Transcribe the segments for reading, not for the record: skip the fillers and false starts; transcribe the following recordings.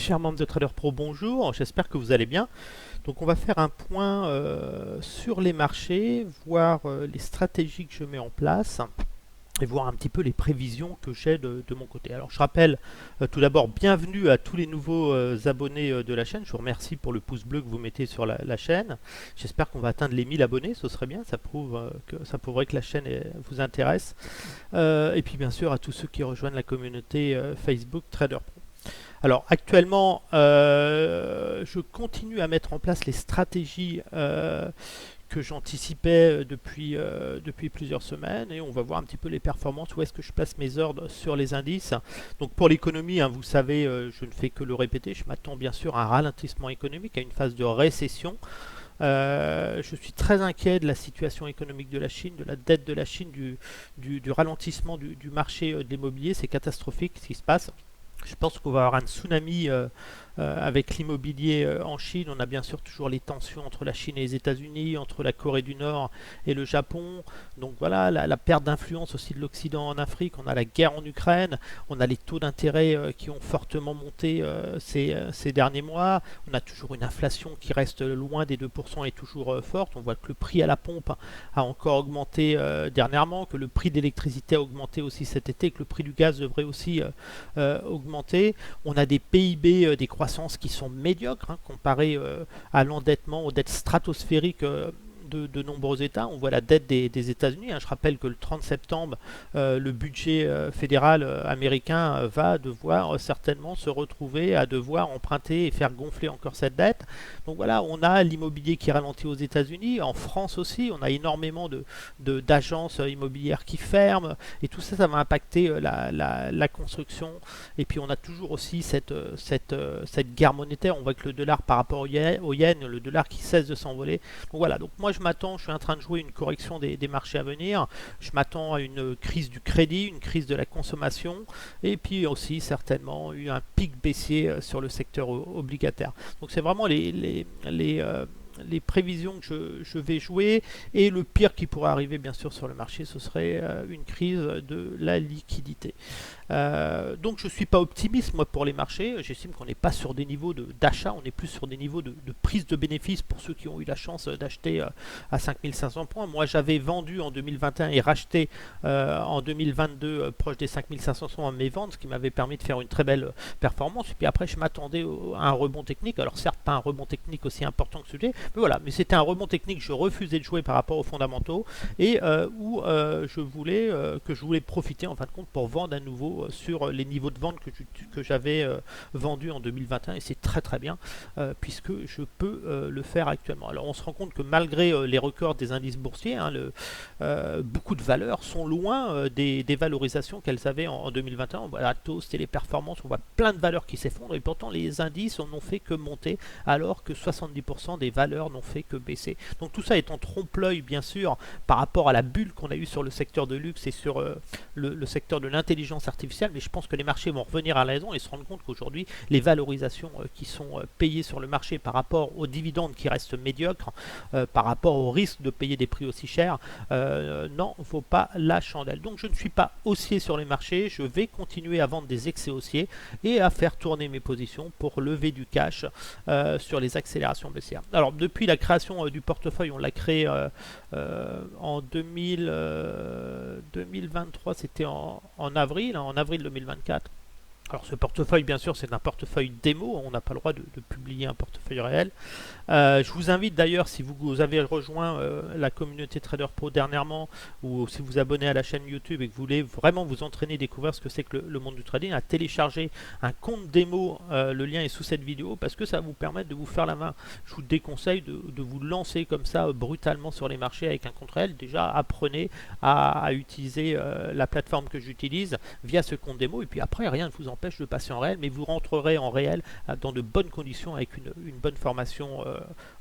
Chers membres de Trader Pro, bonjour, j'espère que vous allez bien. Donc on va faire un point sur les marchés, voir les stratégies que je mets en place et voir un petit peu les prévisions que j'ai de mon côté. Alors je rappelle tout d'abord, bienvenue à tous les nouveaux abonnés de la chaîne. Je vous remercie pour le pouce bleu que vous mettez sur la chaîne. J'espère qu'on va atteindre les 1000 abonnés, ce serait bien, ça prouverait que la chaîne vous intéresse. Et puis bien sûr à tous ceux qui rejoignent la communauté Facebook Trader Pro. Alors actuellement, je continue à mettre en place les stratégies que j'anticipais depuis plusieurs semaines et on va voir un petit peu les performances, où est-ce que je place mes ordres sur les indices. Donc pour l'économie, hein, vous savez, je ne fais que le répéter, je m'attends bien sûr à un ralentissement économique, à une phase de récession. Je suis très inquiet de la situation économique de la Chine, de la dette de la Chine, du ralentissement du marché de l'immobilier. C'est catastrophique ce qui se passe. Je pense qu'on va avoir un tsunami avec l'immobilier en Chine. On a bien sûr toujours les tensions entre la Chine et les États-Unis, entre la Corée du Nord et le Japon. Donc voilà, la perte d'influence aussi de l'Occident en Afrique. On a la guerre en Ukraine. On a les taux d'intérêt qui ont fortement monté ces derniers mois. On a toujours une inflation qui reste loin des 2% et toujours forte. On voit que le prix à la pompe a encore augmenté dernièrement, que le prix de l'électricité a augmenté aussi cet été, que le prix du gaz devrait aussi augmenter. On a des PIB, des croissances qui sont médiocres comparées à l'endettement, aux dettes stratosphériques de nombreux États. On voit la dette des États-Unis. Je rappelle que le 30 septembre, le budget fédéral américain va devoir certainement se retrouver à devoir emprunter et faire gonfler encore cette dette. Donc voilà, on a l'immobilier qui ralentit aux États-Unis, en France aussi, on a énormément d'agences immobilières qui ferment, et tout ça, ça va impacter la construction. Et puis on a toujours aussi cette guerre monétaire. On voit que le dollar par rapport au yen, le dollar qui cesse de s'envoler. Donc voilà, donc moi je suis en train de jouer une correction des marchés à venir. Je m'attends à une crise du crédit, une crise de la consommation, et puis aussi certainement un pic baissier sur le secteur obligataire. Donc c'est vraiment les prévisions que je vais jouer, et le pire qui pourrait arriver bien sûr sur le marché, ce serait une crise de la liquidité. Donc je ne suis pas optimiste moi pour les marchés. J'estime qu'on n'est pas sur des niveaux d'achat, on est plus sur des niveaux de prise de bénéfices pour ceux qui ont eu la chance d'acheter à 5500 points. Moi j'avais vendu en 2021 et racheté en 2022 proche des 5500 points à mes ventes, ce qui m'avait permis de faire une très belle performance. Et puis après je m'attendais à un rebond technique, alors certes pas un rebond technique aussi important que celui, mais voilà, mais c'était un rebond technique. Je refusais de jouer par rapport aux fondamentaux, et où je voulais profiter en fin de compte pour vendre à nouveau sur les niveaux de vente que j'avais vendus en 2021, et c'est très très bien puisque je peux le faire actuellement. Alors on se rend compte que malgré les records des indices boursiers, beaucoup de valeurs sont loin des valorisations qu'elles avaient en 2021. On voit Atos, Téléperformance, on voit plein de valeurs qui s'effondrent, et pourtant les indices n'ont fait que monter, alors que 70% des valeurs n'ont fait que baisser. Donc tout ça est en trompe-l'œil bien sûr par rapport à la bulle qu'on a eue sur le secteur de luxe et sur le secteur de l'intelligence artificielle, mais je pense que les marchés vont revenir à la raison et se rendre compte qu'aujourd'hui les valorisations qui sont payées sur le marché par rapport aux dividendes qui restent médiocres, par rapport au risque de payer des prix aussi chers, n'en vaut pas la chandelle. Donc je ne suis pas haussier sur les marchés, je vais continuer à vendre des excès haussiers et à faire tourner mes positions pour lever du cash sur les accélérations baissières. Alors depuis la création du portefeuille, on l'a créé en 2023, c'était en avril, en avril 2024. Alors ce portefeuille, bien sûr, c'est un portefeuille démo, on n'a pas le droit de publier un portefeuille réel. Je vous invite d'ailleurs, si vous avez rejoint la communauté Trader Pro dernièrement, ou si vous abonnez à la chaîne YouTube et que vous voulez vraiment vous entraîner, découvrir ce que c'est que le monde du trading, à télécharger un compte démo. Le lien est sous cette vidéo, parce que ça va vous permettre de vous faire la main. Je vous déconseille de vous lancer comme ça brutalement sur les marchés avec un compte réel. Déjà, apprenez à utiliser la plateforme que j'utilise via ce compte démo, et puis après, rien ne vous empêche de passer en réel, mais vous rentrerez en réel dans de bonnes conditions avec une bonne formation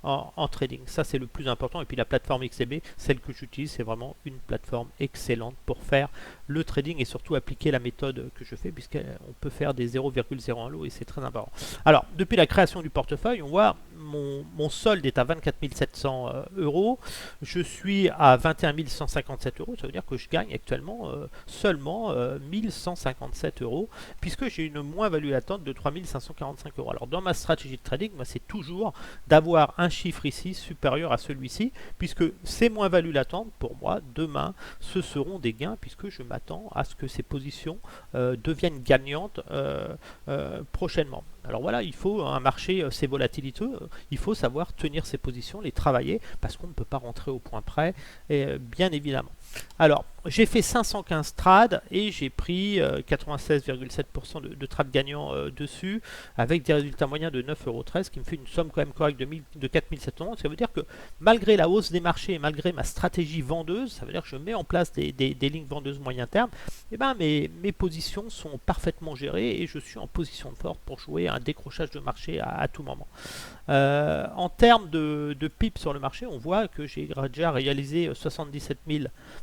en trading. Ça, c'est le plus important. Et puis la plateforme XTB, celle que j'utilise, c'est vraiment une plateforme excellente pour faire le trading et surtout appliquer la méthode que je fais, puisqu'on peut faire des 0,01 lots et c'est très important. Alors, depuis la création du portefeuille, on voit mon solde est à 24 700 euros. Je suis à 21 157 euros. Ça veut dire que je gagne actuellement seulement 1157 euros, puisque j'ai une moins-value latente de 3 545 euros. Alors, dans ma stratégie de trading, moi, c'est toujours d'avoir un chiffre ici supérieur à celui-ci, puisque ces moins-values latentes, pour moi, demain, ce seront des gains, puisque je m'attends à ce que ces positions deviennent gagnantes prochainement. Alors voilà, il faut un marché, c'est volatiliteux, il faut savoir tenir ses positions, les travailler, parce qu'on ne peut pas rentrer au point près, et, bien évidemment. Alors, j'ai fait 515 trades et j'ai pris 96,7% de trades gagnants dessus, avec des résultats moyens de 9,13 €, qui me fait une somme quand même correcte de 4 700 €. Ça veut dire que malgré la hausse des marchés et malgré ma stratégie vendeuse, ça veut dire que je mets en place des lignes vendeuses moyen terme, et ben mes positions sont parfaitement gérées et je suis en position de force pour jouer un décrochage de marché à tout moment. En termes de pips sur le marché, on voit que j'ai déjà réalisé 77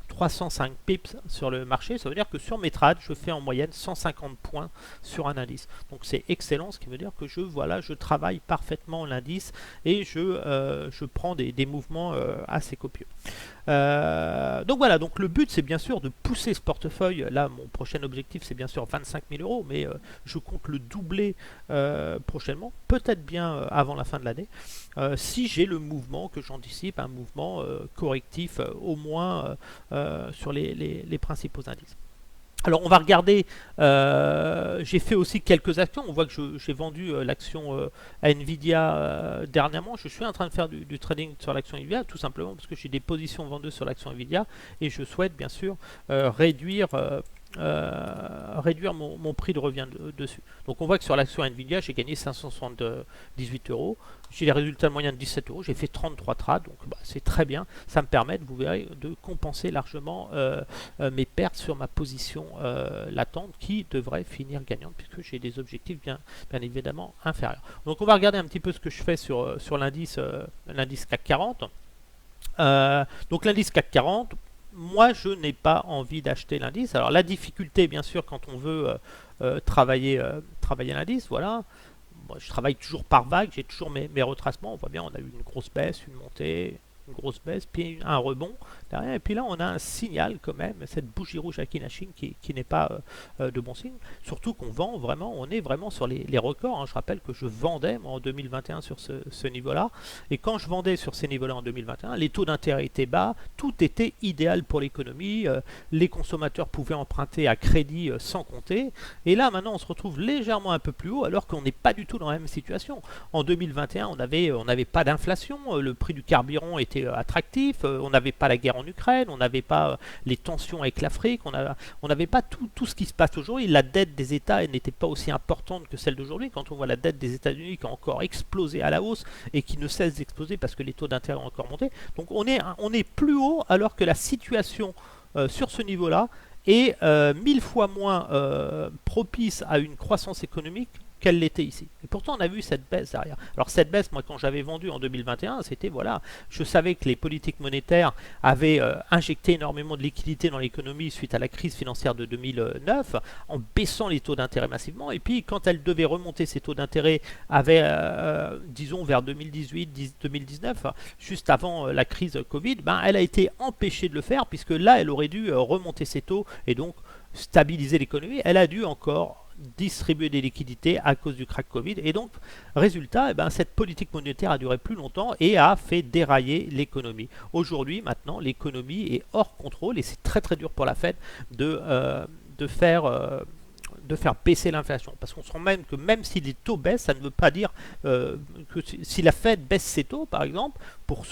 305 pips sur le marché. Ça veut dire que sur mes trades, je fais en moyenne 150 points sur un indice. Donc c'est excellent, ce qui veut dire que je travaille parfaitement l'indice et je prends des mouvements assez copieux. Donc voilà, donc le but c'est bien sûr de pousser ce portefeuille. Là, mon prochain objectif c'est bien sûr 25 000 euros, mais je compte le doubler prochainement, peut-être bien avant la fin de l'année, si j'ai le mouvement que j'anticipe, un mouvement correctif au moins sur les principaux indices. Alors on va regarder, j'ai fait aussi quelques actions, on voit que j'ai vendu l'action Nvidia dernièrement. Je suis en train de faire du trading sur l'action Nvidia, tout simplement parce que j'ai des positions vendeuses sur l'action Nvidia et je souhaite bien sûr réduire mon prix de revient dessus. Donc on voit que sur l'action Nvidia, j'ai gagné 578 euros. J'ai les résultats moyens de 17 euros. J'ai fait 33 trades, donc c'est très bien. Ça me permet, vous verrez, de compenser largement mes pertes sur ma position latente qui devrait finir gagnante puisque j'ai des objectifs bien évidemment inférieurs. Donc on va regarder un petit peu ce que je fais sur l'indice CAC 40. Donc l'indice CAC 40, moi je n'ai pas envie d'acheter l'indice. Alors la difficulté bien sûr quand on veut travailler l'indice, voilà. Bon, je travaille toujours par vague, j'ai toujours mes retracements. On voit bien, on a eu une grosse baisse, une montée, une grosse baisse, puis un rebond derrière. Et puis là, on a un signal quand même, cette bougie rouge à Kinashin qui n'est pas de bon signe. Surtout qu'on vend vraiment, on est vraiment sur les records. Hein. Je rappelle que je vendais en 2021 sur ce niveau-là. Et quand je vendais sur ces niveaux-là en 2021, les taux d'intérêt étaient bas, tout était idéal pour l'économie. Les consommateurs pouvaient emprunter à crédit sans compter. Et là, maintenant, on se retrouve légèrement un peu plus haut, alors qu'on n'est pas du tout dans la même situation. En 2021, on n'avait pas d'inflation, le prix du carburant était attractif, on n'avait pas la guerre en Ukraine, on n'avait pas les tensions avec l'Afrique, on n'avait pas tout ce qui se passe aujourd'hui. La dette des États n'était pas aussi importante que celle d'aujourd'hui. Quand on voit la dette des États-Unis qui a encore explosé à la hausse et qui ne cesse d'exploser parce que les taux d'intérêt ont encore monté. Donc on est plus haut alors que la situation sur ce niveau-là est 1000 fois moins propice à une croissance économique qu'elle l'était ici. Et pourtant, on a vu cette baisse derrière. Alors cette baisse, moi, quand j'avais vendu en 2021, c'était, voilà, je savais que les politiques monétaires avaient injecté énormément de liquidités dans l'économie suite à la crise financière de 2009, en baissant les taux d'intérêt massivement. Et puis, quand elles devaient remonter ces taux d'intérêt, disons, vers 2018-2019, juste avant la crise Covid, elle a été empêchée de le faire, puisque là, elle aurait dû remonter ses taux et donc stabiliser l'économie. Elle a dû encore distribuer des liquidités à cause du crack Covid et donc résultat cette politique monétaire a duré plus longtemps et a fait dérailler l'économie. Aujourd'hui maintenant l'économie est hors contrôle et c'est très très dur pour la Fed de faire baisser l'inflation, parce qu'on se rend même que même si les taux baissent, ça ne veut pas dire que si la Fed baisse ses taux par exemple pour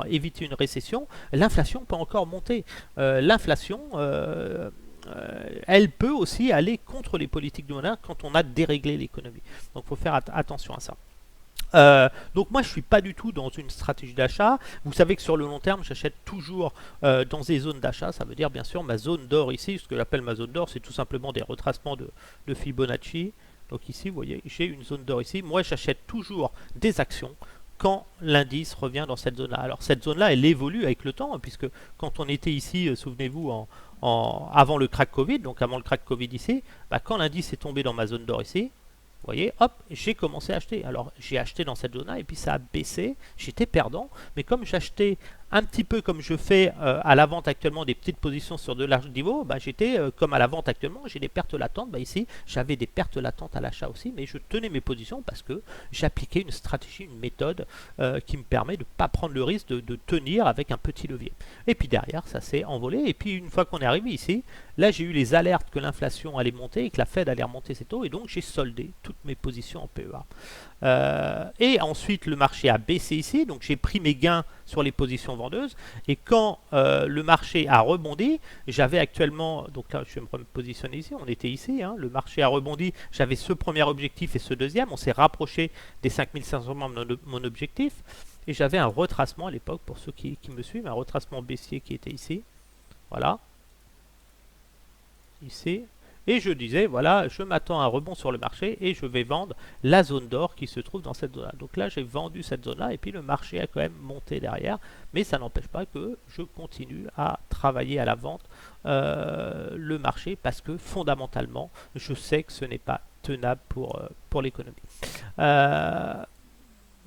éviter une récession, l'inflation peut encore monter. L'inflation elle peut aussi aller contre les politiques de monnaie quand on a déréglé l'économie. Donc il faut faire attention à ça. Donc moi je suis pas du tout dans une stratégie d'achat. Vous savez que sur le long terme j'achète toujours dans des zones d'achat. Ça veut dire bien sûr ma zone d'or ici. Ce que j'appelle ma zone d'or, c'est tout simplement des retracements de Fibonacci. Donc ici vous voyez j'ai une zone d'or ici. Moi j'achète toujours des actions quand l'indice revient dans cette zone là. Alors cette zone là elle évolue avec le temps, puisque quand on était ici, souvenez-vous, avant le crack Covid, donc avant le crack Covid ici, bah, quand l'indice est tombé dans ma zone d'or ici, vous voyez, hop, j'ai commencé à acheter. Alors, j'ai acheté dans cette zone-là et puis ça a baissé. J'étais perdant. Mais comme j'achetais un petit peu comme je fais à la vente actuellement des petites positions sur de larges niveaux, bah, j'étais comme à la vente actuellement, j'ai des pertes latentes. Bah, ici, j'avais des pertes latentes à l'achat aussi, mais je tenais mes positions parce que j'appliquais une stratégie, une méthode qui me permet de ne pas prendre le risque de tenir avec un petit levier. Et puis derrière, ça s'est envolé. Et puis une fois qu'on est arrivé ici, là j'ai eu les alertes que l'inflation allait monter et que la Fed allait remonter ses taux, et donc j'ai soldé toutes mes positions en PEA. Et ensuite le marché a baissé ici, donc j'ai pris mes gains sur les positions vendeuses, et quand le marché a rebondi, j'avais actuellement, donc là je vais me repositionner ici, on était ici, hein, le marché a rebondi, j'avais ce premier objectif et ce deuxième, on s'est rapproché des 5500 membres de mon objectif, et j'avais un retracement à l'époque, pour ceux qui me suivent, un retracement baissier qui était ici, voilà, ici, et je disais, voilà, je m'attends à un rebond sur le marché et je vais vendre la zone d'or qui se trouve dans cette zone-là. Donc là, j'ai vendu cette zone-là et puis le marché a quand même monté derrière, mais ça n'empêche pas que je continue à travailler à la vente le marché, parce que fondamentalement, je sais que ce n'est pas tenable pour l'économie.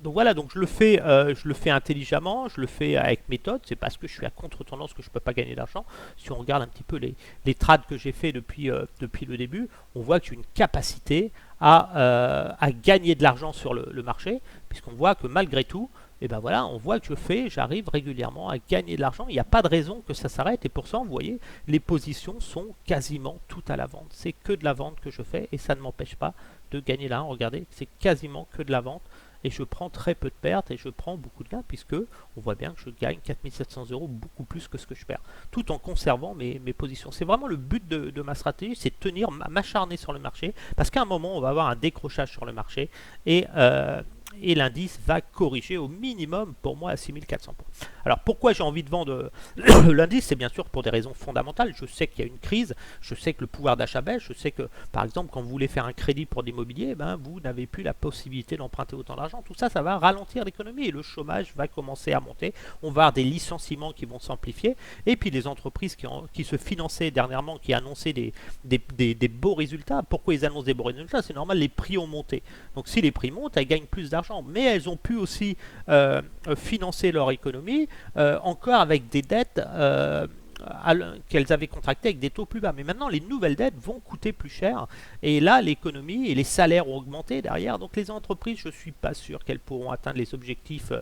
Donc voilà, donc je le fais intelligemment, je le fais avec méthode, c'est parce que je suis à contre-tendance que je ne peux pas gagner d'argent. Si on regarde un petit peu les trades que j'ai fait depuis le début, on voit que j'ai une capacité à gagner de l'argent sur le marché, puisqu'on voit que malgré tout, et ben voilà, on voit que j'arrive régulièrement à gagner de l'argent, il n'y a pas de raison que ça s'arrête, et pour ça, vous voyez, les positions sont quasiment toutes à la vente. C'est que de la vente que je fais, et ça ne m'empêche pas de gagner là, regardez, c'est quasiment que de la vente. Et je prends très peu de pertes et je prends beaucoup de gains, puisque on voit bien que je gagne 4700 €, beaucoup plus que ce que je perds, tout en conservant mes positions. C'est vraiment le but de ma stratégie, c'est de tenir, m'acharner sur le marché, parce qu'à un moment on va avoir un décrochage sur le marché, et l'indice va corriger au minimum pour moi à 6400 points. Alors pourquoi j'ai envie de vendre l'indice? C'est bien sûr pour des raisons fondamentales. Je sais qu'il y a une crise, je sais que le pouvoir d'achat baisse, je sais que par exemple quand vous voulez faire un crédit pour l'immobilier, ben, vous n'avez plus la possibilité d'emprunter autant d'argent. Tout ça, ça va ralentir l'économie et le chômage va commencer à monter. On va avoir des licenciements qui vont s'amplifier, et puis les entreprises qui se finançaient dernièrement, qui annonçaient des beaux résultats. Pourquoi ils annoncent des beaux résultats? C'est normal, les prix ont monté. Donc si les prix montent, elles gagnent plus d'argent, mais elles ont pu aussi financer leur économie encore avec des dettes qu'elles avaient contractées avec des taux plus bas. Mais maintenant, les nouvelles dettes vont coûter plus cher, et là, l'économie et les salaires ont augmenté derrière. Donc les entreprises, je ne suis pas sûr qu'elles pourront atteindre les objectifs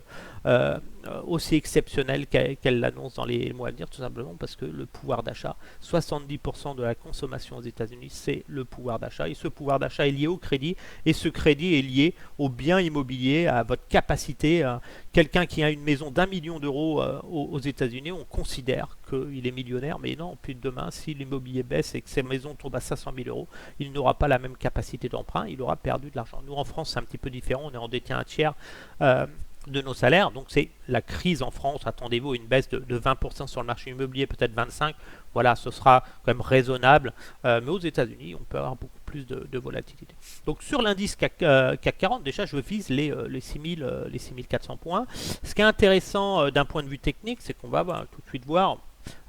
aussi exceptionnels qu'elles l'annoncent dans les mois à venir, tout simplement parce que le pouvoir d'achat, 70% de la consommation aux États-Unis, c'est le pouvoir d'achat, et ce pouvoir d'achat est lié au crédit, et ce crédit est lié au bien immobilier, à votre capacité. Quelqu'un qui a une maison d'1 million d'euros aux États-Unis, on considère qu'il est millionnaire, mais non, puis demain, si l'immobilier baisse et que sa maison tombe à 500 000 €, il n'aura pas la même capacité d'emprunt, il aura perdu de l'argent. Nous, en France, c'est un petit peu différent, on détient un tiers de nos salaires, donc c'est la crise en France. Attendez-vous à une baisse de 20% sur le marché immobilier, peut-être 25%, voilà, ce sera quand même raisonnable, mais aux États-Unis, on peut avoir beaucoup plus de volatilité. Donc sur l'indice CAC 40, déjà je vise les 6400 points. Ce qui est intéressant d'un point de vue technique, c'est qu'on va tout de suite voir.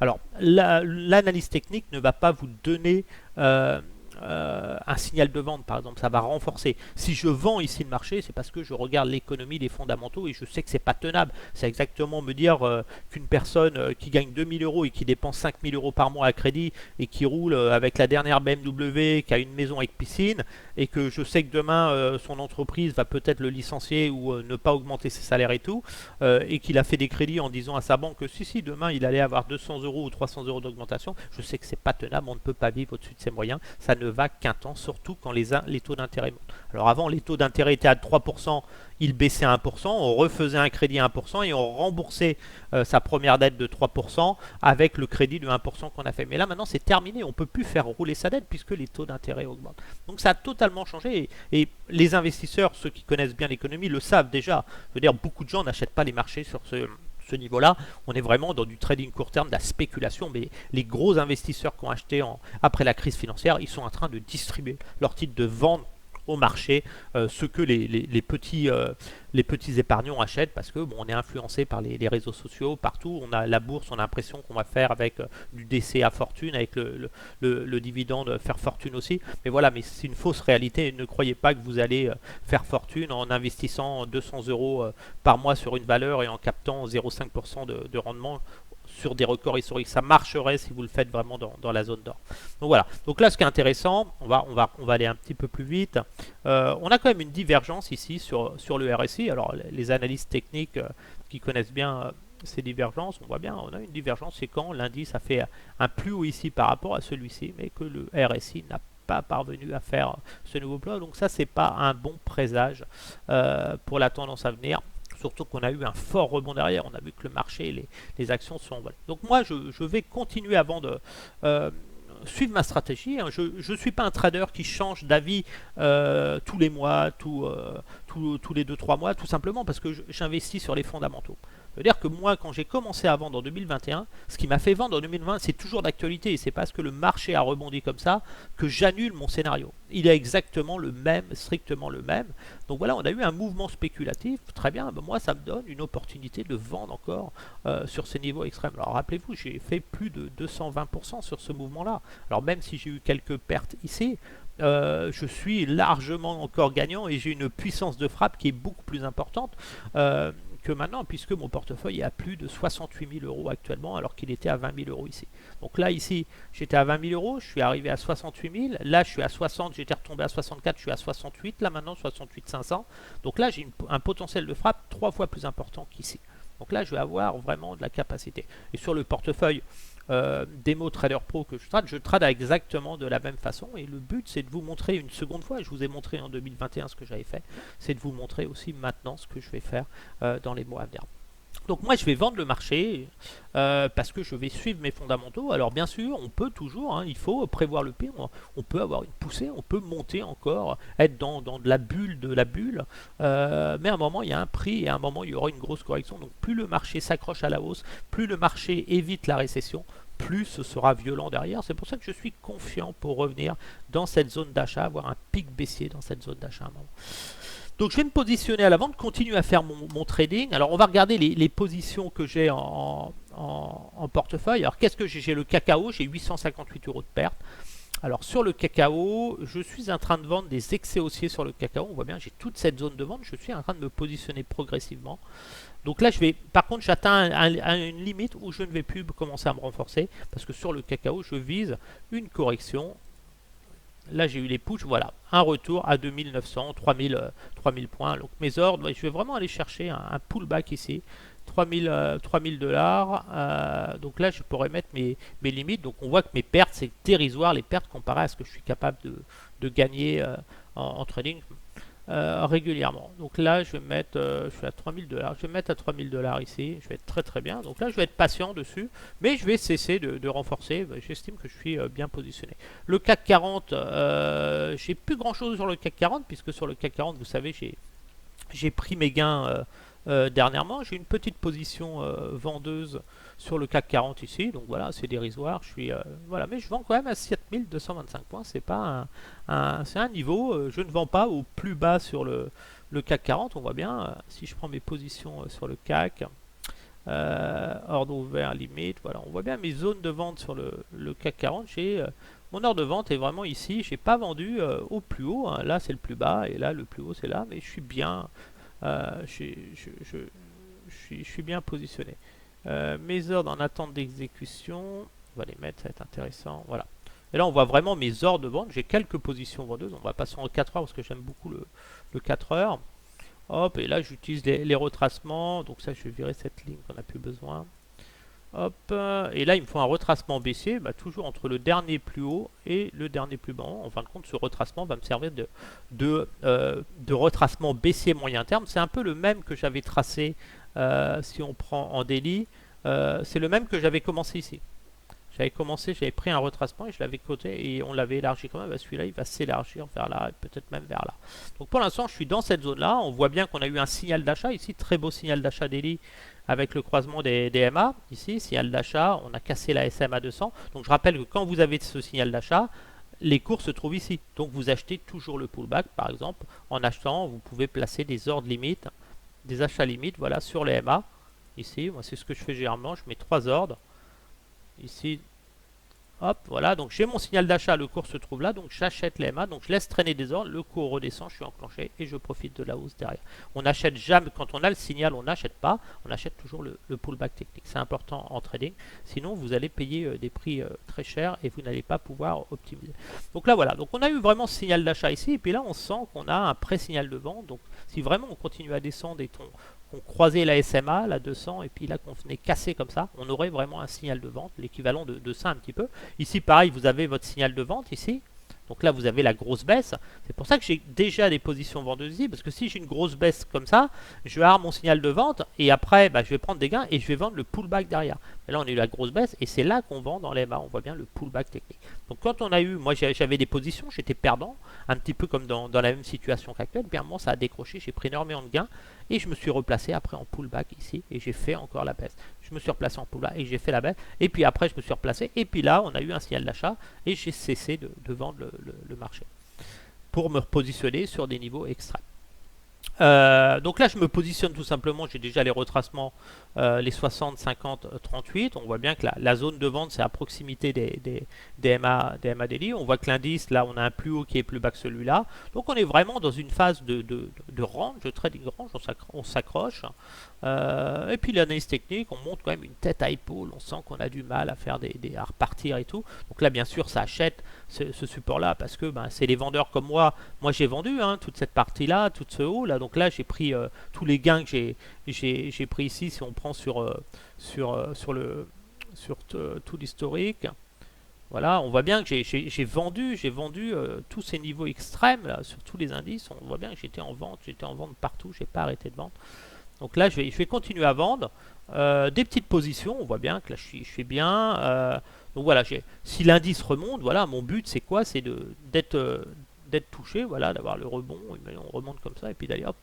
Alors, l'analyse technique ne va pas vous donner un signal de vente, par exemple, ça va renforcer. Si je vends ici le marché, c'est parce que je regarde l'économie, les fondamentaux, et je sais que c'est pas tenable. C'est exactement me dire qu'une personne qui gagne 2000 € et qui dépense 5000 € par mois à crédit, et qui roule avec la dernière BMW, qui a une maison avec piscine, et que je sais que demain son entreprise va peut-être le licencier ou ne pas augmenter ses salaires et tout, et qu'il a fait des crédits en disant à sa banque que si demain il allait avoir 200 € ou 300 € d'augmentation, je sais que c'est pas tenable, on ne peut pas vivre au-dessus de ses moyens, ça ne va qu'un temps, surtout quand les taux d'intérêt montent. Alors avant, les taux d'intérêt étaient à 3%, ils baissaient à 1%, on refaisait un crédit à 1% et on remboursait sa première dette de 3% avec le crédit de 1% qu'on a fait. Mais là maintenant c'est terminé, on ne peut plus faire rouler sa dette puisque les taux d'intérêt augmentent. Donc ça a totalement changé, et les investisseurs, ceux qui connaissent bien l'économie, le savent déjà. Je veux dire, beaucoup de gens n'achètent pas les marchés sur ce niveau-là. On est vraiment dans du trading court terme, de la spéculation, mais les gros investisseurs qui ont acheté après la crise financière, ils sont en train de distribuer leurs titres, de vendre au marché ce que les petits épargnants achètent parce que bon, on est influencé par les réseaux sociaux partout. On a la bourse, on a l'impression qu'on va faire avec du décès à fortune, avec le dividende faire fortune aussi. Mais voilà, mais c'est une fausse réalité. Ne croyez pas que vous allez faire fortune en investissant 200 euros par mois sur une valeur et en captant 0,5% de rendement sur des records historiques. Ça marcherait si vous le faites vraiment dans la zone d'or. Donc voilà. Donc là, ce qui est intéressant, on va aller un petit peu plus vite. On a quand même une divergence ici sur le RSI. Alors les analystes techniques qui connaissent bien ces divergences, on voit bien, on a une divergence, c'est quand l'indice a fait un plus haut ici par rapport à celui-ci, mais que le RSI n'a pas parvenu à faire ce nouveau plat. Donc ça, c'est pas un bon présage pour la tendance à venir. Surtout qu'on a eu un fort rebond derrière. On a vu que le marché, les actions sont... Voilà. Donc moi, je vais continuer avant de suivre ma stratégie. Hein. Je ne suis pas un trader qui change d'avis tous les mois, tous les 2-3 mois, tout simplement parce que j'investis sur les fondamentaux. C'est-à-dire que moi, quand j'ai commencé à vendre en 2021, ce qui m'a fait vendre en 2020, c'est toujours d'actualité. Et c'est parce que le marché a rebondi comme ça que j'annule mon scénario. Il est exactement le même, strictement le même. Donc voilà, on a eu un mouvement spéculatif. Très bien, ben moi, ça me donne une opportunité de vendre encore sur ces niveaux extrêmes. Alors rappelez-vous, j'ai fait plus de 220% sur ce mouvement-là. Alors même si j'ai eu quelques pertes ici, je suis largement encore gagnant et j'ai une puissance de frappe qui est beaucoup plus importante que maintenant, puisque mon portefeuille est à plus de 68 000 euros actuellement, alors qu'il était à 20 000 euros ici. Donc là, ici, j'étais à 20 000 euros, je suis arrivé à 68 000. Là, je suis à 60, j'étais retombé à 64, je suis à 68, là maintenant, 68 500. Donc là, j'ai un potentiel de frappe 3 fois plus important qu'ici. Donc là, je vais avoir vraiment de la capacité. Et sur le portefeuille Demo Trader Pro que je trade exactement de la même façon. Et le but, c'est de vous montrer une seconde fois. Je vous ai montré en 2021 ce que j'avais fait. C'est de vous montrer aussi maintenant ce que je vais faire dans les mois à venir. Donc moi je vais vendre le marché parce que je vais suivre mes fondamentaux. Alors bien sûr on peut toujours, il faut prévoir le pire, on peut avoir une poussée, on peut monter encore, être dans de la bulle mais à un moment il y a un prix et à un moment il y aura une grosse correction. Donc plus le marché s'accroche à la hausse, plus le marché évite la récession, plus ce sera violent derrière. C'est pour ça que je suis confiant pour revenir dans cette zone d'achat, avoir un pic baissier dans cette zone d'achat à un moment. Donc je vais me positionner à la vente, continuer à faire mon trading. Alors on va regarder les positions que j'ai en portefeuille. Alors qu'est-ce que j'ai? J'ai le cacao, j'ai 858 euros de perte. Alors sur le cacao, je suis en train de vendre des excès haussiers sur le cacao. On voit bien, j'ai toute cette zone de vente. Je suis en train de me positionner progressivement. Donc là, par contre, j'atteins une limite où je ne vais plus commencer à me renforcer. Parce que sur le cacao, je vise une correction. Là, j'ai eu les pushs, voilà, un retour à 2900, 3000 points. Donc mes ordres, je vais vraiment aller chercher un pullback ici, 3000 $. Donc là, je pourrais mettre mes limites. Donc on voit que mes pertes, c'est dérisoire, les pertes comparées à ce que je suis capable de gagner en trading régulièrement. Donc là, je vais mettre, je suis à 3000 $. Je vais mettre à 3000 $ ici. Je vais être très très bien. Donc là, je vais être patient dessus, mais je vais cesser de renforcer. J'estime que je suis bien positionné. Le CAC 40, j'ai plus grand chose sur le CAC 40 puisque sur le CAC 40, vous savez, j'ai pris mes gains dernièrement. J'ai une petite position vendeuse sur le CAC 40 ici, donc voilà, c'est dérisoire. Voilà, mais je vends quand même à 7225 points. C'est pas c'est un niveau. Je ne vends pas au plus bas sur le CAC 40. On voit bien si je prends mes positions sur le CAC. Ordre ouvert, limite, voilà, on voit bien mes zones de vente sur le CAC 40. Mon ordre de vente est vraiment ici. J'ai pas vendu au plus haut. Là, c'est le plus bas et là, le plus haut, c'est là. Mais je suis bien. Je suis bien positionné. Mes ordres en attente d'exécution, on va les mettre, ça va être intéressant. Voilà. Et là, on voit vraiment mes ordres de vente. J'ai quelques positions vendeuses. On va passer en 4 heures parce que j'aime beaucoup le 4 heures. Hop, et là, j'utilise les retracements. Donc ça, je vais virer cette ligne qu'on n'a plus besoin. Hop, et là, il me faut un retracement baissier, toujours entre le dernier plus haut et le dernier plus bas. En fin de compte, ce retracement va me servir de retracement baissier moyen terme. C'est un peu le même que j'avais tracé si on prend en daily. C'est le même que j'avais commencé ici. J'avais pris un retracement et je l'avais coté et on l'avait élargi quand même. Celui-là, il va s'élargir vers là et peut-être même vers là. Donc pour l'instant, je suis dans cette zone-là. On voit bien qu'on a eu un signal d'achat ici, très beau signal d'achat daily avec le croisement des MA. Ici, signal d'achat, on a cassé la SMA 200. Donc je rappelle que quand vous avez ce signal d'achat, les cours se trouvent ici. Donc vous achetez toujours le pullback, par exemple. En achetant, vous pouvez placer des ordres limites, des achats limites, voilà, sur les MA. Ici, moi c'est ce que je fais généralement, je mets 3 ordres. Ici, hop, voilà, donc j'ai mon signal d'achat, le cours se trouve là, donc j'achète les MA, donc je laisse traîner des ordres, le cours redescend, je suis enclenché et je profite de la hausse derrière. On n'achète jamais, quand on a le signal, on n'achète pas, on achète toujours le pullback technique. C'est important en trading, sinon vous allez payer des prix très chers et vous n'allez pas pouvoir optimiser. Donc là voilà, donc on a eu vraiment ce signal d'achat ici, et puis là on sent qu'on a un pré-signal de vente, donc si vraiment on continue à descendre et qu'on croisait la SMA, la 200, et puis là qu'on venait casser comme ça, on aurait vraiment un signal de vente, l'équivalent de ça un petit peu. Ici pareil, vous avez votre signal de vente ici, donc là vous avez la grosse baisse. C'est pour ça que j'ai déjà des positions vendeuses ici, parce que si j'ai une grosse baisse comme ça, je vais avoir mon signal de vente, et après je vais prendre des gains, et je vais vendre le pullback derrière. Mais là on a eu la grosse baisse, et c'est là qu'on vend dans les MA, on voit bien le pullback technique. Donc quand on a eu, moi j'avais des positions, j'étais perdant, un petit peu comme dans la même situation qu'actuelle, puis à un moment ça a décroché, j'ai pris énormément de gains, et je me suis replacé après en pullback ici, et j'ai fait encore la baisse. Je me suis replacé en pullback, et j'ai fait la baisse, et puis après je me suis replacé, et puis là on a eu un signal d'achat, et j'ai cessé de vendre le marché, pour me repositionner sur des niveaux extrêmes. Donc là je me positionne tout simplement, j'ai déjà les retracements, les 60, 50, 38. On voit bien que la zone de vente c'est à proximité des MA daily. On voit que l'indice là on a un plus haut qui est plus bas que celui-là. Donc on est vraiment dans une phase de range, de trading range, on s'accroche. Et puis l'analyse technique, on monte quand même une tête à épaule, on sent qu'on a du mal à faire à repartir et tout. Donc là bien sûr ça achète ce support là parce que c'est les vendeurs comme moi j'ai vendu toute cette partie là, tout ce haut là, donc là j'ai pris tous les gains que j'ai pris ici, si on prend sur tout l'historique. Voilà, on voit bien que j'ai vendu tous ces niveaux extrêmes là, sur tous les indices. On voit bien que j'étais en vente partout, j'ai pas arrêté de vendre. Donc là je vais continuer à vendre des petites positions. On voit bien que là je fais bien. Donc voilà, si l'indice remonte, voilà, mon but c'est quoi? C'est d'être touché, voilà, d'avoir le rebond, on remonte comme ça, et puis d'aller hop,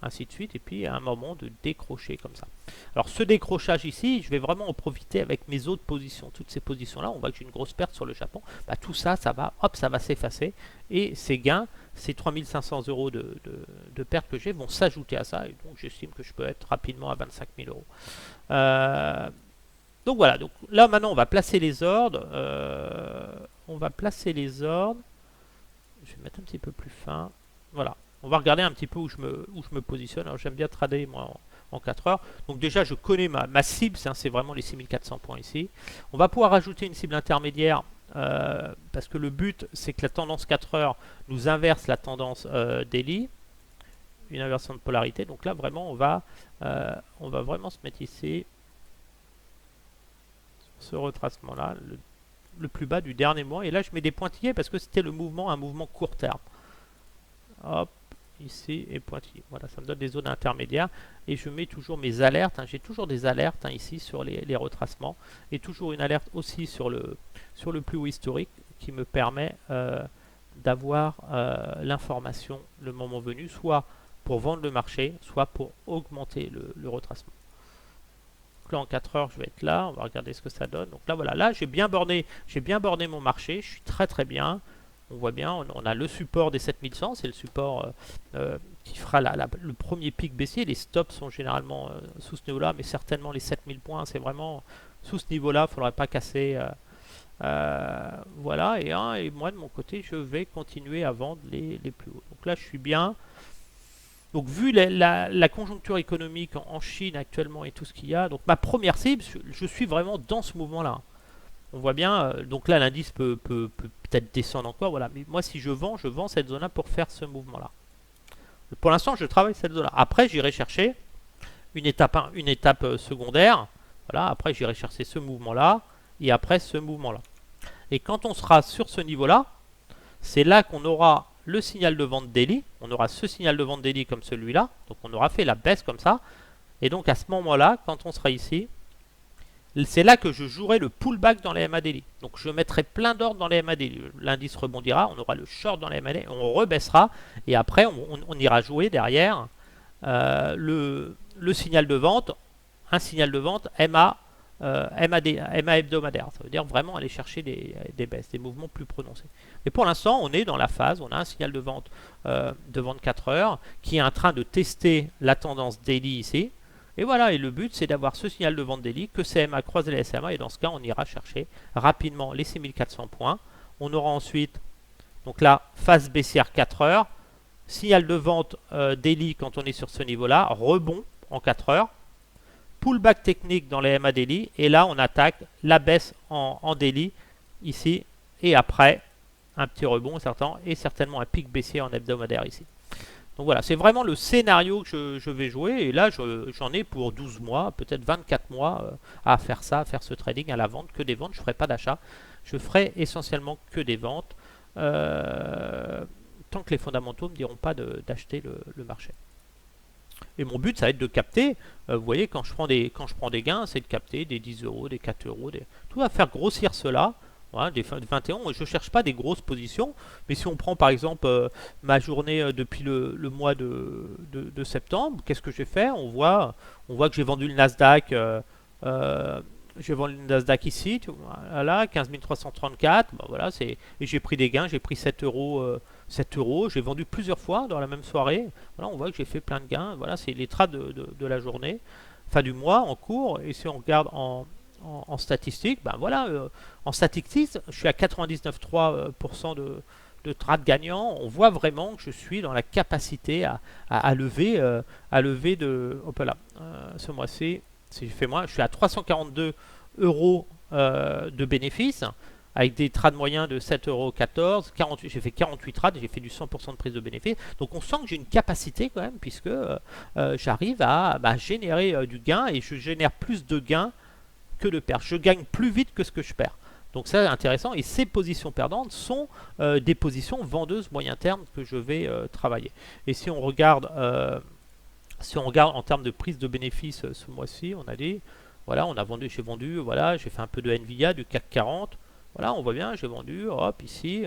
ainsi de suite, et puis à un moment de décrocher comme ça. Alors ce décrochage ici, je vais vraiment en profiter avec mes autres positions. Toutes ces positions là, on voit que j'ai une grosse perte sur le Japon, tout ça, ça va s'effacer, et ces gains, ces 3500 euros de perte que j'ai vont s'ajouter à ça, et donc j'estime que je peux être rapidement à 25 000 euros. Donc voilà, donc là maintenant on va placer les ordres. Je vais mettre un petit peu plus fin. Voilà, on va regarder un petit peu où je me positionne. Alors j'aime bien trader moi en 4 heures. Donc déjà je connais ma cible, c'est vraiment les 6400 points ici. On va pouvoir ajouter une cible intermédiaire parce que le but c'est que la tendance 4 heures nous inverse la tendance daily. Une inversion de polarité. Donc là vraiment on va vraiment se mettre ici. Ce retracement là, le plus bas du dernier mois, et là je mets des pointillés parce que c'était un mouvement court terme. Hop, ici et pointillé, voilà, ça me donne des zones intermédiaires, et je mets toujours mes alertes, j'ai toujours des alertes ici sur les retracements, et toujours une alerte aussi sur le plus haut historique qui me permet d'avoir l'information le moment venu, soit pour vendre le marché, soit pour augmenter le retracement. Là en 4 heures je vais être là, on va regarder ce que ça donne. Donc là voilà, là j'ai bien borné mon marché, je suis très bien. On voit bien, on a le support des 7100, c'est le support qui fera le premier pic baissier. Les stops sont généralement sous ce niveau là, mais certainement les 7000 points, c'est vraiment sous ce niveau là, il ne faudrait pas casser. Voilà, et moi de mon côté je vais continuer à vendre les plus hauts. Donc là je suis bien. Donc vu la conjoncture économique en Chine actuellement et tout ce qu'il y a, donc ma première cible, je suis vraiment dans ce mouvement-là. On voit bien, donc là l'indice peut peut-être descendre encore, voilà. Mais moi si je vends cette zone-là pour faire ce mouvement-là. Pour l'instant je travaille cette zone-là. Après j'irai chercher une étape secondaire. Voilà, après j'irai chercher ce mouvement-là et après ce mouvement-là. Et quand on sera sur ce niveau-là, c'est là qu'on aura le signal de vente daily, on aura ce signal de vente daily comme celui-là, donc on aura fait la baisse comme ça, et donc à ce moment-là, quand on sera ici, c'est là que je jouerai le pullback dans les MA daily. Donc je mettrai plein d'ordres dans les MA daily, l'indice rebondira, on aura le short dans les MA daily, on rebaissera, et après on ira jouer derrière le signal de vente, un signal de vente MA MA hebdomadaire. Ça veut dire vraiment aller chercher des baisses, des mouvements plus prononcés. Mais pour l'instant, on est dans la phase, on a un signal de vente 4 heures qui est en train de tester la tendance daily ici. Et voilà, et le but c'est d'avoir ce signal de vente daily, que CMA croise les SMA, et dans ce cas on ira chercher rapidement les 6400 points. On aura ensuite, donc là, phase baissière 4 heures, signal de vente daily quand on est sur ce niveau-là, rebond en 4 heures, pullback technique dans les MA daily, et là on attaque la baisse en daily ici, et après un petit rebond certain, et certainement un pic baissier en hebdomadaire ici. Donc voilà, c'est vraiment le scénario que je vais jouer, et là j'en ai pour 12 mois, peut-être 24 mois à faire ça, à faire ce trading à la vente, que des ventes, je ne ferai pas d'achat, je ferai essentiellement que des ventes, tant que les fondamentaux ne me diront pas d'acheter le marché. Et mon but, ça va être de capter, vous voyez, quand je prends des gains, c'est de capter des 10 euros, des 4 euros, tout va faire grossir cela. Voilà, des 21, je ne cherche pas des grosses positions, mais si on prend par exemple ma journée depuis le mois de septembre, qu'est-ce que j'ai fait? On voit que j'ai vendu le Nasdaq, ici, là, 15 334, ben voilà, et j'ai pris des gains, j'ai pris 7 euros, j'ai vendu plusieurs fois dans la même soirée, voilà, on voit que j'ai fait plein de gains, voilà, c'est les trades de la journée, fin du mois en cours, et si on regarde en statistique, ben voilà, en statistique, je suis à 99,3% de trades gagnants. On voit vraiment que je suis dans la capacité à lever, hop là, ce mois-ci, si je fais moi, je suis à 342 euros de bénéfices, avec des trades moyens de 7,14 €, j'ai fait 48 trades, j'ai fait du 100% de prise de bénéfice. Donc on sent que j'ai une capacité quand même, puisque j'arrive à générer du gain, et je génère plus de gains que de pertes. Je gagne plus vite que ce que je perds. Donc ça c'est intéressant, et ces positions perdantes sont des positions vendeuses moyen terme que je vais travailler. Et si on regarde en termes de prise de bénéfice ce mois-ci, on a dit, voilà, j'ai vendu, voilà, j'ai fait un peu de Nvidia, du CAC 40, voilà, on voit bien, j'ai vendu, hop, ici,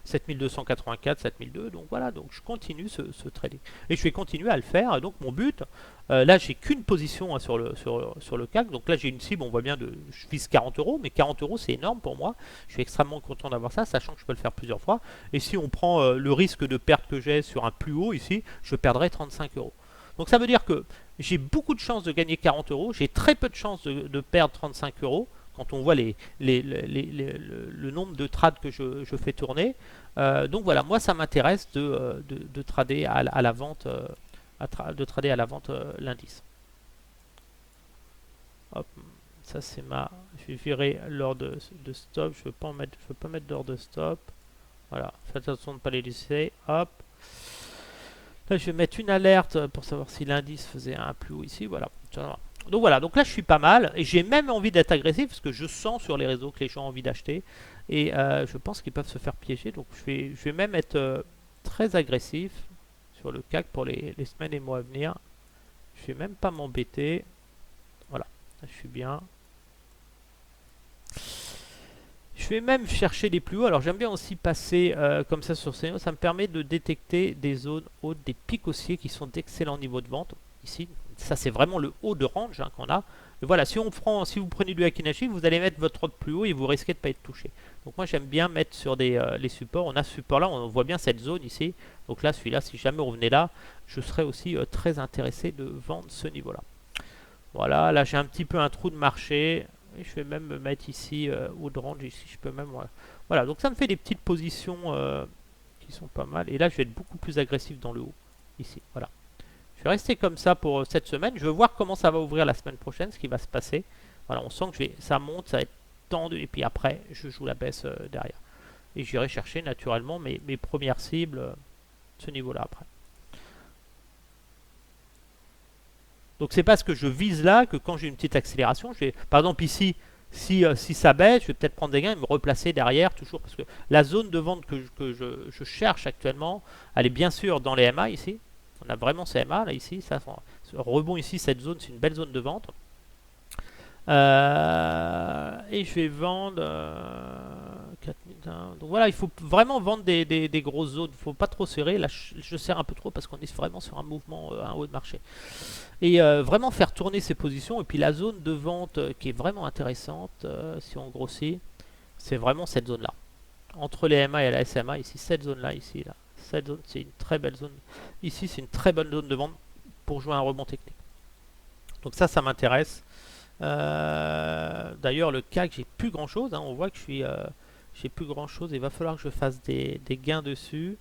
7284, 7002, donc voilà, donc je continue ce trading. Et je vais continuer à le faire, et donc mon but, là j'ai qu'une position sur le CAC, donc là j'ai une cible, on voit bien, je vise 40 euros, mais 40 euros c'est énorme pour moi, je suis extrêmement content d'avoir ça, sachant que je peux le faire plusieurs fois, et si on prend le risque de perte que j'ai sur un plus haut ici, je perdrai 35 euros. Donc ça veut dire que j'ai beaucoup de chances de gagner 40 euros, j'ai très peu de chances de perdre 35 euros, quand on voit le nombre de trades que je fais tourner. Donc voilà, moi ça m'intéresse de trader à la vente, l'indice. Hop, ça c'est je vais virer l'ordre de stop, je ne veux pas mettre d'ordre de stop. Voilà, faites attention de ne pas les laisser. Hop. Là je vais mettre une alerte pour savoir si l'indice faisait un plus haut ici. Voilà. Donc voilà, donc là je suis pas mal, et j'ai même envie d'être agressif parce que je sens sur les réseaux que les gens ont envie d'acheter, et je pense qu'ils peuvent se faire piéger, donc je vais même être très agressif sur le CAC pour les semaines et mois à venir. Je vais même pas m'embêter. Voilà, là, je suis bien. Je vais même chercher les plus hauts. Alors j'aime bien aussi passer comme ça sur ces, ça me permet de détecter des zones hautes, des pics haussiers qui sont d'excellents niveaux de vente. Ici, ça c'est vraiment le haut de range qu'on a. Et voilà, si vous prenez du Akinashi, vous allez mettre votre ordre plus haut et vous risquez de ne pas être touché. Donc moi j'aime bien mettre sur les supports. On a ce support là, on voit bien cette zone ici. Donc là, celui-là, si jamais on revenait là, je serais aussi très intéressé de vendre ce niveau-là. Voilà, là j'ai un petit peu un trou de marché. Et je vais même me mettre ici haut de range, ici je peux même... Voilà, donc ça me fait des petites positions qui sont pas mal. Et là je vais être beaucoup plus agressif dans le haut, ici, voilà. Je vais rester comme ça pour cette semaine. Je vais voir comment ça va ouvrir la semaine prochaine, ce qui va se passer. Voilà, on sent que ça monte, ça va être tendu, et puis après, je joue la baisse derrière. Et j'irai chercher naturellement mes premières cibles, ce niveau-là après. Donc c'est parce que je vise là que quand j'ai une petite accélération, par exemple ici, si ça baisse, je vais peut-être prendre des gains et me replacer derrière, toujours parce que la zone de vente que je cherche actuellement, elle est bien sûr dans les MA ici. On a vraiment ces MA là ici, ça rebond ici, cette zone c'est une belle zone de vente. Et je vais vendre Donc voilà, il faut vraiment vendre des grosses zones. Il ne faut pas trop serrer. Là, je serre un peu trop parce qu'on est vraiment sur un mouvement, un haut de marché. Et vraiment faire tourner ces positions. Et puis la zone de vente qui est vraiment intéressante, si on grossit, c'est vraiment cette zone-là. Entre les MA et la SMA, ici, cette zone-là, ici, là. Cette zone, c'est une très belle zone. Ici, c'est une très bonne zone de vente pour jouer un rebond technique. Donc ça m'intéresse. D'ailleurs, le CAC, j'ai plus grand-chose. Hein. On voit que j'ai plus grand-chose. Il va falloir que je fasse des gains dessus.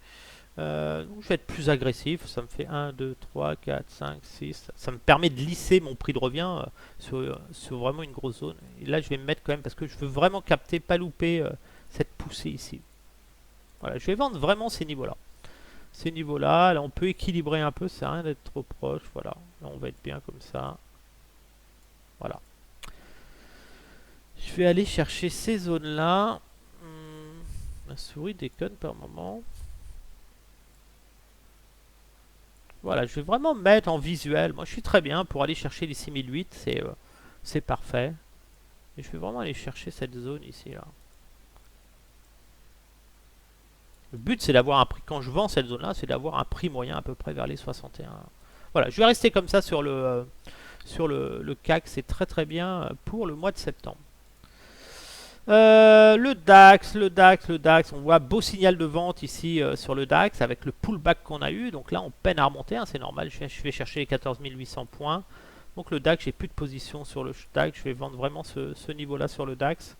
Je vais être plus agressif. Ça me fait 1, 2, 3, 4, 5, 6. Ça me permet de lisser mon prix de revient sur vraiment une grosse zone. Et là, je vais me mettre quand même parce que je veux vraiment capter, pas louper cette poussée ici. Voilà, je vais vendre vraiment ces niveaux-là. Ces niveaux-là, là, on peut équilibrer un peu. Ça sert à rien d'être trop proche. Voilà, là, on va être bien comme ça. Voilà. Je vais aller chercher ces zones-là. Ma souris déconne par moment. Voilà, je vais vraiment me mettre en visuel. Moi, je suis très bien pour aller chercher les 6008. C'est parfait. Et je vais vraiment aller chercher cette zone ici, là. Le but, c'est d'avoir un prix, quand je vends cette zone-là, c'est d'avoir un prix moyen à peu près vers les 61. Voilà, je vais rester comme ça sur le CAC. C'est très très bien pour le mois de septembre. Le DAX, on voit beau signal de vente ici sur le DAX avec le pullback qu'on a eu. Donc là, on peine à remonter, hein, c'est normal. Je vais chercher les 14 800 points. Donc le DAX, j'ai plus de position sur le DAX. Je vais vendre vraiment ce niveau-là sur le DAX.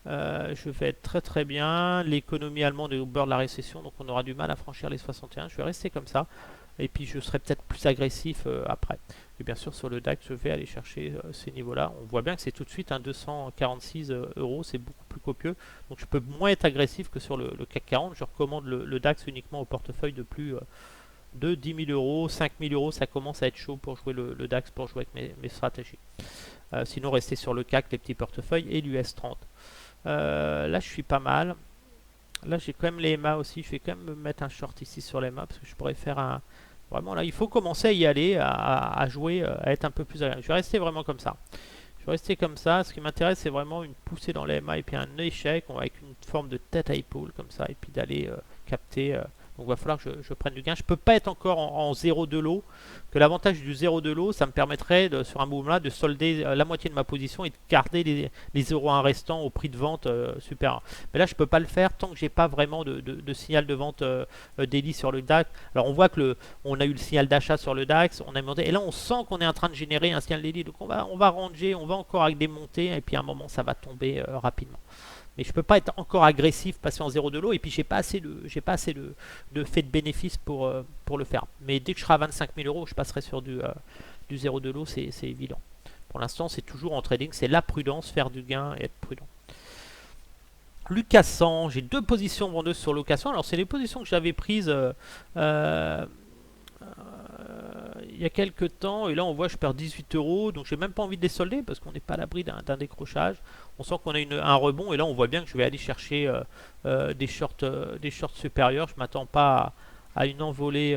Je vais être très très bien. L'économie allemande est au bord de la récession, donc on aura du mal à franchir les 61. Je vais rester comme ça. Et puis je serai peut-être plus agressif après. Et bien sûr sur le DAX je vais aller chercher ces niveaux là. On voit bien que c'est tout de suite un 246 euros, c'est beaucoup plus copieux. Donc je peux moins être agressif que sur le CAC 40. Je recommande le DAX uniquement au portefeuille de plus de 10 000 euros, 5 000 euros. Ça commence à être chaud pour jouer le DAX, pour jouer avec mes stratégies. Sinon rester sur le CAC, les petits portefeuilles et l'US 30. Là je suis pas mal. Là j'ai quand même les EMA aussi. Je vais quand même me mettre un short ici sur les EMA parce que je pourrais faire un... Vraiment là, il faut commencer à y aller, à jouer, à être un peu plus agréable. Je vais rester vraiment comme ça. Je vais rester comme ça. Ce qui m'intéresse, c'est vraiment une poussée dans les MA et puis un échec avec une forme de tête à épaule comme ça. Et puis d'aller capter. Donc il va falloir que je prenne du gain. Je ne peux pas être encore en 0 de lot. Que l'avantage du 0 de lot, ça me permettrait sur un mouvement là de solder la moitié de ma position et de garder les 0,1 restants au prix de vente supérieur. Mais là je ne peux pas le faire tant que j'ai pas vraiment de signal de vente daily sur le DAX. Alors on voit que on a eu le signal d'achat sur le DAX, on a monté et là on sent qu'on est en train de générer un signal daily. Donc on va ranger, on va encore avec des montées et puis à un moment ça va tomber rapidement. Mais je ne peux pas être encore agressif, passer en 0 de lot, et puis j'ai pas assez de fait de bénéfice pour le faire. Mais dès que je serai à 25 000 euros, je passerai sur du 0 de lot, c'est évident. Pour l'instant, c'est toujours en trading, c'est la prudence, faire du gain et être prudent. Lucas 100, j'ai deux positions vendeuses sur Lucas 100. Alors c'est les positions que j'avais prises il y a quelques temps, et là on voit je perds 18 euros, donc j'ai même pas envie de les solder parce qu'on n'est pas à l'abri d'un décrochage. On sent qu'on a un rebond, et là on voit bien que je vais aller chercher des shorts supérieurs. Je m'attends pas à une envolée.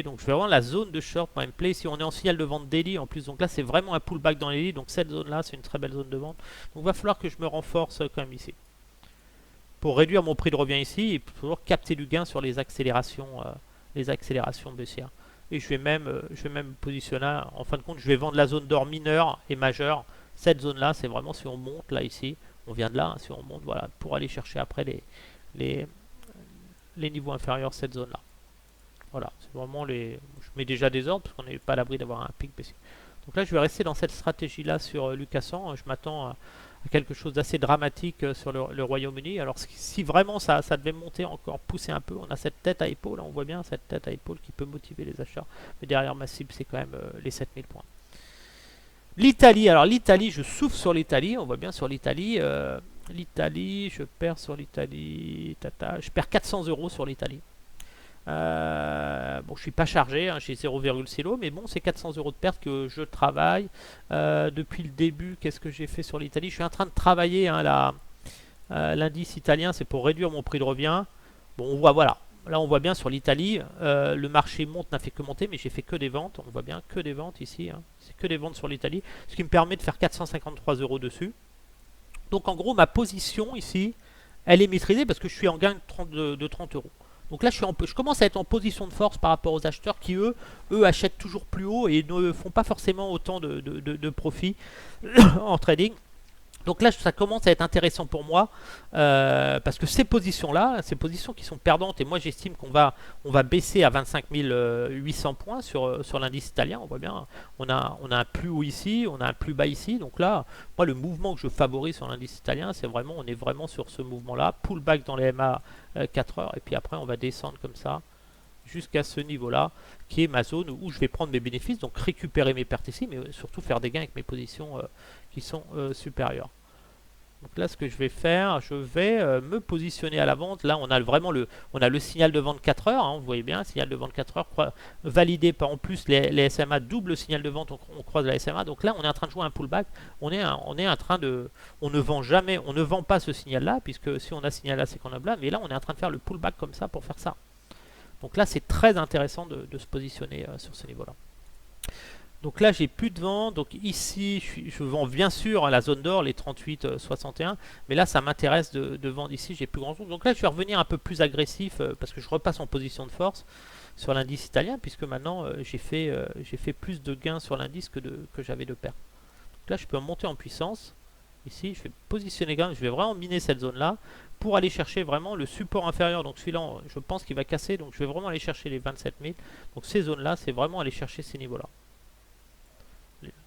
Donc je vais avoir la zone de short prime play. Si on est en signal de vente daily en plus, donc là c'est vraiment un pullback dans les lits, donc cette zone là c'est une très belle zone de vente. Donc il va falloir que je me renforce quand même ici pour réduire mon prix de revient ici et pour capter du gain sur les accélérations baissières. Et je vais même positionner, en fin de compte je vais vendre la zone d'or mineure et majeure. Cette zone là c'est vraiment si on monte là ici, on vient de là, hein, si on monte voilà, pour aller chercher après les niveaux inférieurs, cette zone là. Voilà, c'est vraiment je mets déjà des ordres parce qu'on n'est pas à l'abri d'avoir un pic baissier. Donc là je vais rester dans cette stratégie là sur Lucas 100. Je m'attends à quelque chose d'assez dramatique sur le Royaume-Uni. Alors si vraiment ça devait monter encore, pousser un peu, on a cette tête à épaule, on voit bien cette tête à épaule qui peut motiver les achats. Mais derrière ma cible c'est quand même les 7000 points. L'Italie, alors l'Italie, je souffle sur l'Italie, on voit bien sur l'Italie. L'Italie, je perds sur l'Italie, je perds 400 euros sur l'Italie. Bon, je suis pas chargé, hein, j'ai 0,6 lot, mais bon, c'est 400 euros de perte que je travaille. Depuis le début, qu'est-ce que j'ai fait sur l'Italie? Je suis en train de travailler hein, l'indice italien, c'est pour réduire mon prix de revient. Bon, on voit, voilà. Là, on voit bien sur l'Italie, le marché monte, n'a fait que monter, mais j'ai fait que des ventes. On voit bien que des ventes ici. Hein. C'est que des ventes sur l'Italie, ce qui me permet de faire 453 euros dessus. Donc en gros, ma position ici, elle est maîtrisée parce que je suis en gain de 30 euros. Donc là, je commence à être en position de force par rapport aux acheteurs qui, eux achètent toujours plus haut et ne font pas forcément autant de profit en trading. Donc là, ça commence à être intéressant pour moi parce que ces positions-là, ces positions qui sont perdantes, et moi j'estime on va baisser à 25 800 points sur l'indice italien. On voit bien, on a un plus haut ici, on a un plus bas ici. Donc là, moi le mouvement que je favorise sur l'indice italien, c'est vraiment, on est vraiment sur ce mouvement-là, pullback dans les MA 4 heures, et puis après on va descendre comme ça jusqu'à ce niveau-là, qui est ma zone où je vais prendre mes bénéfices, donc récupérer mes pertes ici, mais surtout faire des gains avec mes positions qui sont supérieures. Donc là, ce que je vais faire, je vais me positionner à la vente. Là, on a vraiment on a le signal de vente 4 heures, hein, vous voyez bien, signal de vente 4 heures, validé par en plus les SMA, double signal de vente, on croise la SMA. Donc là, on est en train de jouer un pullback. On est en train de, on ne vend jamais, on ne vend pas ce signal-là, puisque si on a ce signal-là, c'est qu'on a blanc. Mais là, on est en train de faire le pullback comme ça pour faire ça. Donc là, c'est très intéressant de se positionner sur ce niveau-là. Donc là, j'ai plus de vent. Donc ici, je vends bien sûr à la zone d'or, les 38,61. Mais là, ça m'intéresse de vendre ici. J'ai plus grand chose. Donc là, je vais revenir un peu plus agressif parce que je repasse en position de force sur l'indice italien, puisque maintenant, j'ai fait plus de gains sur l'indice que j'avais de pertes. Donc là, je peux monter en puissance. Ici, je vais positionner gain. Je vais vraiment miner cette zone-là pour aller chercher vraiment le support inférieur. Donc celui-là, je pense qu'il va casser. Donc je vais vraiment aller chercher les 27 000. Donc ces zones-là, c'est vraiment aller chercher ces niveaux-là.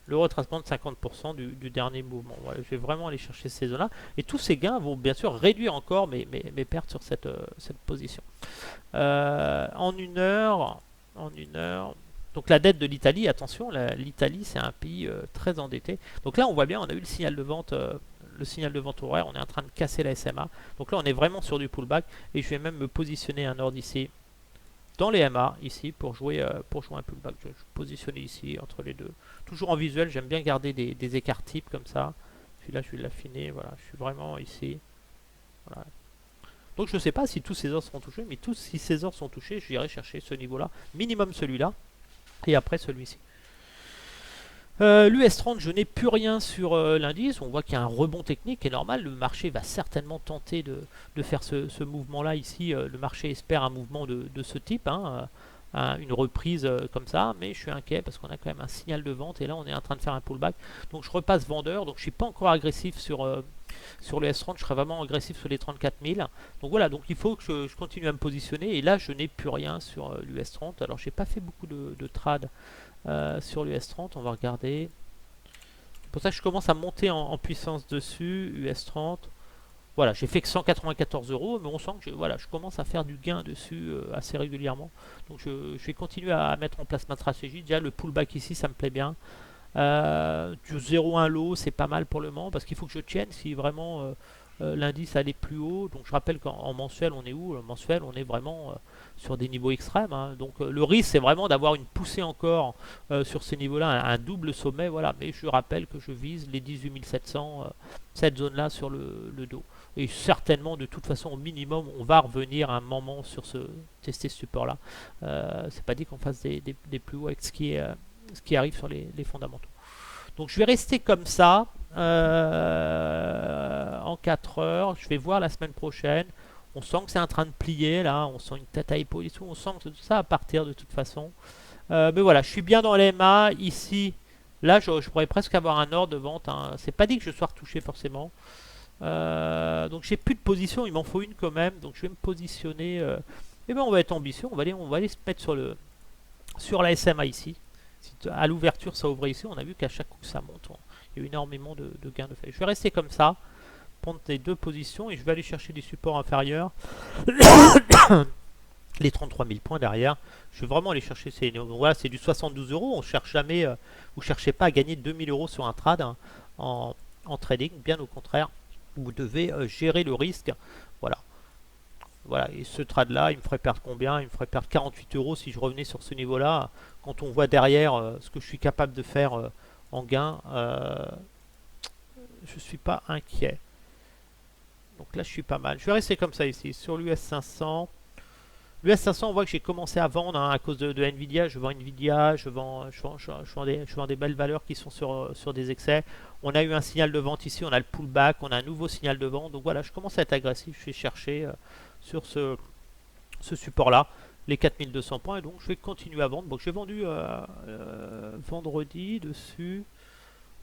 Le retracement de 50% du dernier mouvement. Voilà, je vais vraiment aller chercher ces zones-là. Et tous ces gains vont bien sûr réduire encore mes pertes sur cette position. En une heure, donc la dette de l'Italie, attention, l'Italie c'est un pays très endetté. Donc là on voit bien, on a eu le signal de vente horaire, on est en train de casser la SMA. Donc là on est vraiment sur du pullback et je vais même me positionner un ordre ici dans les MA ici pour jouer un pullback. Je vais positionner ici entre les deux. Toujours en visuel, j'aime bien garder des écarts types comme ça. Celui-là je vais l'affiner, voilà, je suis vraiment ici. Voilà. Donc je ne sais pas si tous ces ordres seront touchés, mais si ces ordres sont touchés, j'irai chercher ce niveau-là, minimum celui-là, et après celui-ci. L'US 30, je n'ai plus rien sur l'indice. On voit qu'il y a un rebond technique qui est normal. Le marché va certainement tenter de faire ce mouvement-là ici. Le marché espère un mouvement de ce type, hein, une reprise comme ça. Mais je suis inquiet parce qu'on a quand même un signal de vente. Et là, on est en train de faire un pullback. Donc je repasse vendeur. Donc je ne suis pas encore agressif sur le S30. Je serai vraiment agressif sur les 34 000. Donc voilà, donc il faut que je continue à me positionner. Et là, je n'ai plus rien sur l'US 30. Alors j'ai pas fait beaucoup de trades. Sur l'US 30, on va regarder. C'est pour ça que je commence à monter en puissance dessus. US 30. Voilà, j'ai fait que 194 euros, mais on sent que je commence à faire du gain dessus assez régulièrement. Donc je vais continuer à mettre en place ma stratégie. Déjà, le pullback ici, ça me plaît bien. Du 0,1 lot, c'est pas mal pour le moment parce qu'il faut que je tienne si vraiment l'indice allait plus haut. Donc je rappelle qu'en mensuel, on est où? En mensuel, on est vraiment sur des niveaux extrêmes, hein. Donc le risque, c'est vraiment d'avoir une poussée encore sur ces niveaux-là, un double sommet. Voilà. Mais je rappelle que je vise les 18 700, cette zone-là sur le dos. Et certainement, de toute façon, au minimum, on va revenir un moment sur tester ce support-là. C'est pas dit qu'on fasse des plus hauts avec ce qui arrive sur les fondamentaux. Donc je vais rester comme ça en 4 heures. Je vais voir la semaine prochaine. On sent que c'est en train de plier là. On sent une tête à épaule et tout. On sent que tout ça va partir de toute façon. Mais voilà, je suis bien dans les MA. Ici, là, je pourrais presque avoir un ordre de vente, hein. C'est pas dit que je sois retouché forcément. Donc j'ai plus de position. Il m'en faut une quand même. Donc je vais me positionner. Et ben on va être ambitieux. On va aller se mettre sur la SMA ici. À l'ouverture, ça ouvrait ici. On a vu qu'à chaque coup, ça monte. Il y a eu énormément de gains de fait. Je vais rester comme ça, prendre les deux positions et je vais aller chercher des supports inférieurs. Les 33 000 points derrière. Je vais vraiment aller chercher ces. Voilà, c'est du 72 euros. On cherche jamais. Vous ne cherchez pas à gagner 2000 euros sur un trade, hein, en trading. Bien au contraire, vous devez gérer le risque. Voilà. Voilà, et ce trade là, il me ferait perdre combien? Il me ferait perdre 48 euros si je revenais sur ce niveau là. Quand on voit derrière ce que je suis capable de faire en gain, je suis pas inquiet. Donc là je suis pas mal. Je vais rester comme ça ici sur l'US 500. L'US 500, on voit que j'ai commencé à vendre à cause de Nvidia. Je vends Nvidia, je vends des belles valeurs qui sont sur des excès. On a eu un signal de vente ici, on a le pullback, on a un nouveau signal de vente. Donc voilà, je commence à être agressif. Je vais chercher sur ce support-là les 4200 points. Et donc je vais continuer à vendre. Donc j'ai vendu vendredi dessus.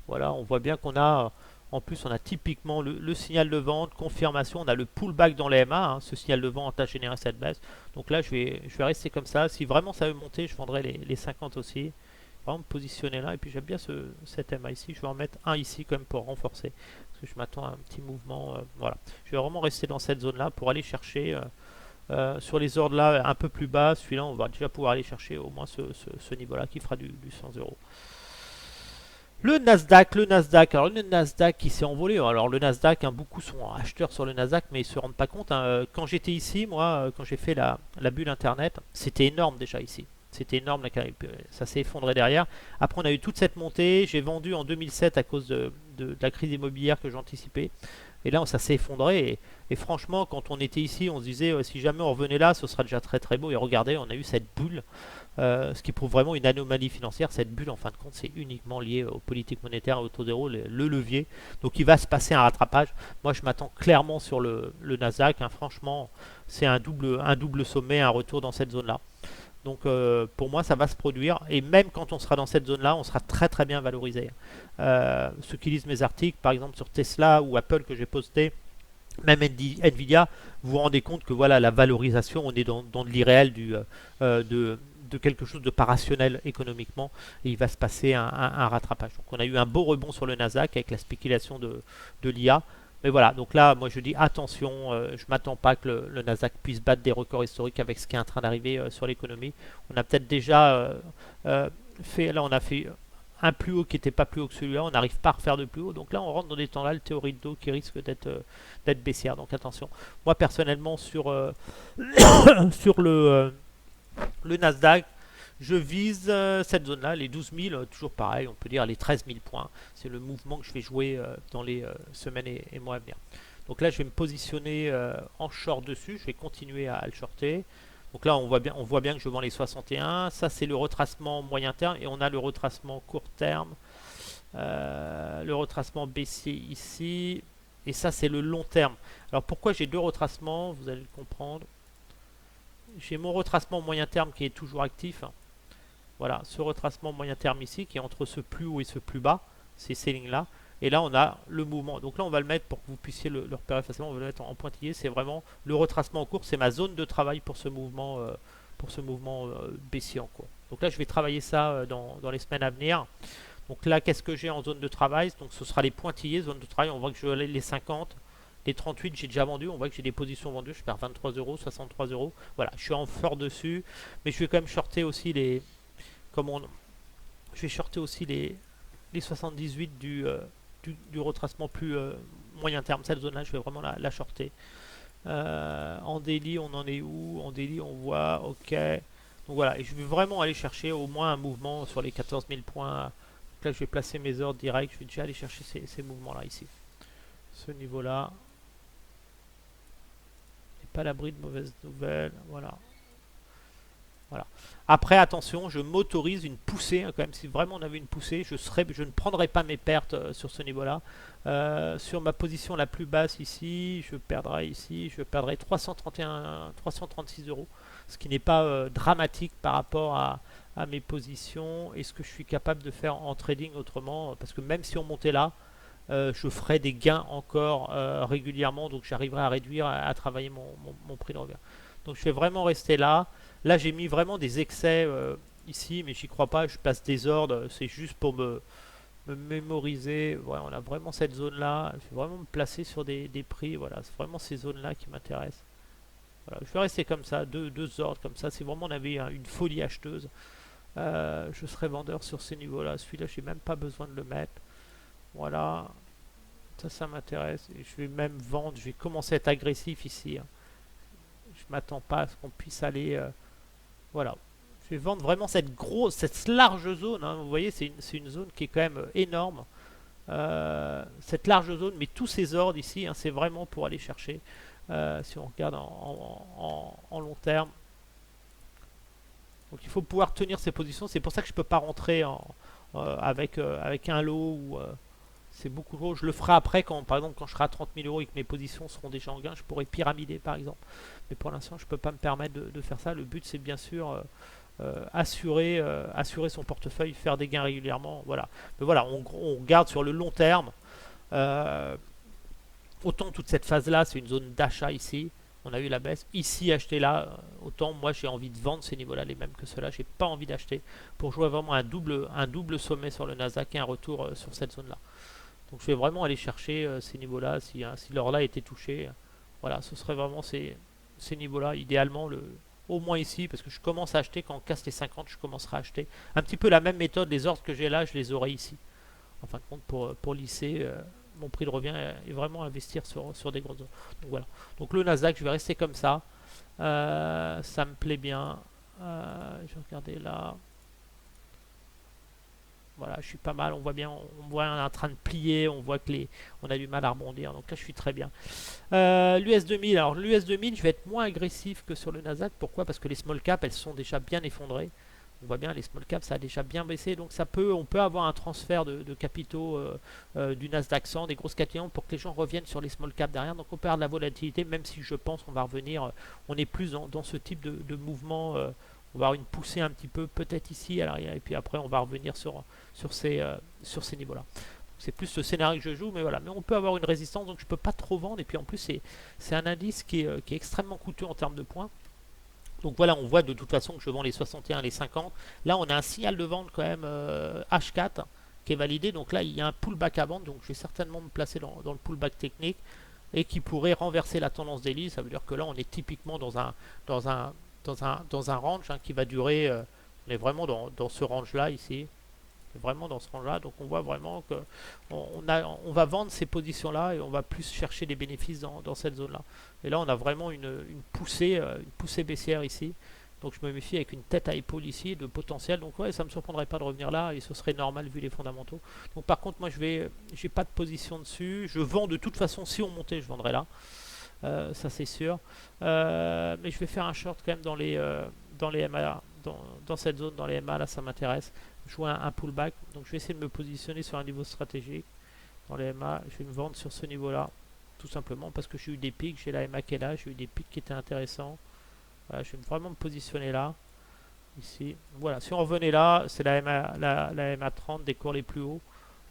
Voilà, on voit bien qu'on a, en plus, on a typiquement le signal de vente, confirmation, on a le pullback dans les MA, ce signal de vente a généré cette baisse. Donc là, je vais rester comme ça. Si vraiment ça veut monter, je vendrai les 50 aussi. Vraiment me positionner là. Et puis j'aime bien cet MA ici. Je vais en mettre un ici quand même pour renforcer. Parce que je m'attends à un petit mouvement. Voilà. Je vais vraiment rester dans cette zone là pour aller chercher sur les ordres là un peu plus bas. Celui-là, on va déjà pouvoir aller chercher au moins ce niveau là qui fera du 100 euros. Le Nasdaq, alors le Nasdaq qui s'est envolé. Alors le Nasdaq, beaucoup sont acheteurs sur le Nasdaq, mais ils se rendent pas compte. Quand j'étais ici, moi, quand j'ai fait la bulle internet, c'était énorme déjà ici. C'était énorme, ça s'est effondré derrière. Après, on a eu toute cette montée. J'ai vendu en 2007 à cause de la crise immobilière que j'anticipais. Et là, ça s'est effondré. Et franchement, quand on était ici, on se disait si jamais on revenait là, ce sera déjà très très beau. Et regardez, on a eu cette bulle ce qui prouve vraiment une anomalie financière. Cette bulle, en fin de compte, c'est uniquement lié aux politiques monétaires et au taux zéro, le levier. Donc il va se passer un rattrapage. Moi, je m'attends clairement sur le Nasdaq. Franchement, c'est un double sommet, un retour dans cette zone-là. Donc pour moi, ça va se produire. Et même quand on sera dans cette zone-là, on sera très très bien valorisé. Ceux qui lisent mes articles, par exemple sur Tesla ou Apple que j'ai posté, même Nvidia, vous vous rendez compte que voilà, la valorisation, on est dans de l'irréel de quelque chose de pas rationnel économiquement et il va se passer un rattrapage. Donc on a eu un beau rebond sur le Nasdaq avec la spéculation de l'IA. Mais voilà, donc là, moi je dis attention, je m'attends pas que le Nasdaq puisse battre des records historiques avec ce qui est en train d'arriver sur l'économie. On a peut-être déjà là on a fait un plus haut qui n'était pas plus haut que celui-là, on n'arrive pas à refaire de plus haut. Donc là, on rentre dans des temps là, le théorie de dos qui risque d'être baissière. Donc attention. Moi personnellement sur le Nasdaq, je vise cette zone-là, les 12 000, toujours pareil, on peut dire les 13 000 points. C'est le mouvement que je vais jouer dans les semaines et mois à venir. Donc là, je vais me positionner en short dessus, je vais continuer à le shorter. Donc là, on voit bien que je vends les 61. Ça, c'est le retracement moyen terme. Et on a le retracement court terme. Le retracement baissier ici. Et ça, c'est le long terme. Alors, pourquoi j'ai deux retracements? Vous allez le comprendre. J'ai mon retracement moyen terme qui est toujours actif. Voilà, ce retracement moyen terme ici, qui est entre ce plus haut et ce plus bas. C'est ces lignes-là. Et là, on a le mouvement. Donc là, on va le mettre pour que vous puissiez le repérer facilement. On va le mettre en pointillé. C'est vraiment le retracement en cours. C'est ma zone de travail pour ce mouvement, baissier en cours. Donc là, je vais travailler ça dans les semaines à venir. Donc là, qu'est-ce que j'ai en zone de travail? Donc ce sera les pointillés, zone de travail. On voit que je les 50. Les 38, j'ai déjà vendu. On voit que j'ai des positions vendues. Je perds 23 euros, 63 euros. Voilà, je suis en fort dessus. Mais je vais quand même shorter aussi les. Je vais shorter aussi les 78 du retracement plus moyen terme. Cette zone-là, je vais vraiment la shorter. En daily, on en est où? En daily, on voit, ok. Donc voilà, et je vais vraiment aller chercher au moins un mouvement sur les 14 000 points. Donc là, je vais placer mes ordres directs. Je vais déjà aller chercher ces mouvements-là ici. Ce niveau-là. Et pas l'abri de mauvaises nouvelles. Voilà. Voilà. Après, attention, je m'autorise une poussée. Quand même, si vraiment on avait une poussée, je ne prendrais pas mes pertes sur ce niveau-là. Sur ma position la plus basse ici, je perdrai 336 euros, ce qui n'est pas dramatique par rapport à mes positions et ce que je suis capable de faire en trading autrement. Parce que même si on montait là, je ferai des gains encore régulièrement, donc j'arriverai à réduire, à travailler mon prix de revers. Donc je vais vraiment rester là. Là, j'ai mis vraiment des excès ici, mais j'y crois pas. Je place des ordres, c'est juste pour me mémoriser. Voilà, on a vraiment cette zone-là. Je vais vraiment me placer sur des prix. Voilà, c'est vraiment ces zones-là qui m'intéressent. Voilà, je vais rester comme ça, deux ordres comme ça. Si vraiment on avait une folie acheteuse, je serais vendeur sur ces niveaux-là. Celui-là, j'ai même pas besoin de le mettre. Voilà, ça m'intéresse. Et je vais même vendre. Je vais commencer à être agressif ici. Je m'attends pas à ce qu'on puisse aller. Voilà. Je vais vendre vraiment cette large zone. Vous voyez, c'est une zone qui est quand même énorme. Cette large zone, mais tous ces ordres ici, c'est vraiment pour aller chercher. Si on regarde en long terme, Donc il faut pouvoir tenir ses positions. C'est pour ça que je peux pas rentrer avec un lot ou c'est beaucoup trop. Je le ferai après quand, par exemple, quand je serai à 30 000 euros et que mes positions seront déjà en gain, je pourrai pyramider par exemple. Mais pour l'instant, je peux pas me permettre de faire ça. Le but, c'est bien sûr assurer son portefeuille, faire des gains régulièrement. Voilà. Mais voilà, on regarde sur le long terme. Euh, Autant toute cette phase-là, c'est une zone d'achat ici. On a eu la baisse. Ici, acheter là, autant moi j'ai envie de vendre ces niveaux-là, les mêmes que ceux-là. J'ai pas envie d'acheter pour jouer vraiment un double sommet sur le Nasdaq et un retour sur cette zone-là. Donc je vais vraiment aller chercher ces niveaux-là. Si l'or là était touché, voilà, ce serait vraiment ces niveaux-là. Idéalement, au moins ici, parce que je commence à acheter quand on casse les 50, je commencerai à acheter. Un petit peu la même méthode, les ordres que j'ai là, je les aurai ici. En fin de compte, pour lisser mon prix de revient et vraiment investir sur des grosses zones. Donc voilà. Donc le Nasdaq, je vais rester comme ça. Ça me plaît bien. Je vais regarder là. Voilà, je suis pas mal. On voit bien, on voit on est en train de plier. On voit que on a du mal à rebondir. Donc là, je suis très bien. L'US 2000. Alors l'US 2000, je vais être moins agressif que sur le Nasdaq. Pourquoi? Parce que les small caps, elles sont déjà bien effondrées. On voit bien les small caps, ça a déjà bien baissé, donc on peut avoir un transfert de capitaux du Nasdaq 100, des grosses capitaux pour que les gens reviennent sur les small caps derrière. Donc on perd de la volatilité, même si je pense qu'on va revenir, on est plus dans ce type de mouvement. On va avoir une poussée un petit peu peut-être ici à l'arrière, et puis après on va revenir sur ces niveaux-là. C'est plus ce scénario que je joue, mais voilà. Mais on peut avoir une résistance, donc je ne peux pas trop vendre. Et puis en plus, c'est un indice qui est extrêmement coûteux en termes de points. Donc voilà, on voit de toute façon que je vends les 61, les 50. Là, on a un signal de vente quand même H4 qui est validé. Donc là, il y a un pullback à vendre. Donc je vais certainement me placer dans le pullback technique et qui pourrait renverser la tendance daily. Ça veut dire que là, on est typiquement dans un range qui va durer. On est vraiment dans ce range-là ici. Vraiment dans ce range-là. Donc on voit vraiment que on va vendre ces positions-là et on va plus chercher des bénéfices dans cette zone-là. Et là, on a vraiment une poussée baissière ici. Donc je me méfie avec une tête à épaule ici de potentiel. Donc ouais, ça ne me surprendrait pas de revenir là et ce serait normal vu les fondamentaux. Donc par contre, moi j'ai pas de position dessus. Je vends de toute façon. Si on montait, je vendrais là. Ça c'est sûr. Mais je vais faire un short quand même dans les MA, dans cette zone, dans les MA là, ça m'intéresse. Je vois un pullback, donc je vais essayer de me positionner sur un niveau stratégique. Dans les MA, je vais me vendre sur ce niveau là, tout simplement parce que j'ai eu des pics, j'ai la MA qui est là, j'ai eu des pics qui étaient intéressants. Voilà, je vais vraiment me positionner là, ici. Voilà, si on revenait là, c'est la MA 30 des cours les plus hauts.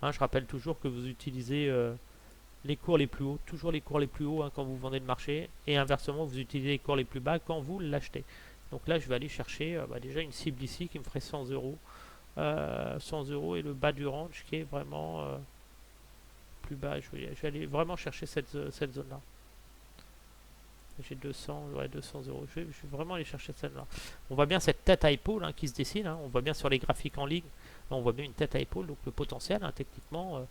Je rappelle toujours que vous utilisez les cours les plus hauts, toujours les cours les plus hauts quand vous vendez le marché, et inversement, vous utilisez les cours les plus bas quand vous l'achetez. Donc là, je vais aller chercher déjà une cible ici qui me ferait 100 euros. 100 euros et le bas du range qui est vraiment plus bas. Je vais aller vraiment chercher cette zone là. J'ai 200, ouais, 200 euros. Je vais vraiment aller chercher celle-là. On voit bien cette tête à épaule qui se dessine. On voit bien sur les graphiques en ligne. Là, on voit bien une tête à épaule. Donc le potentiel, techniquement,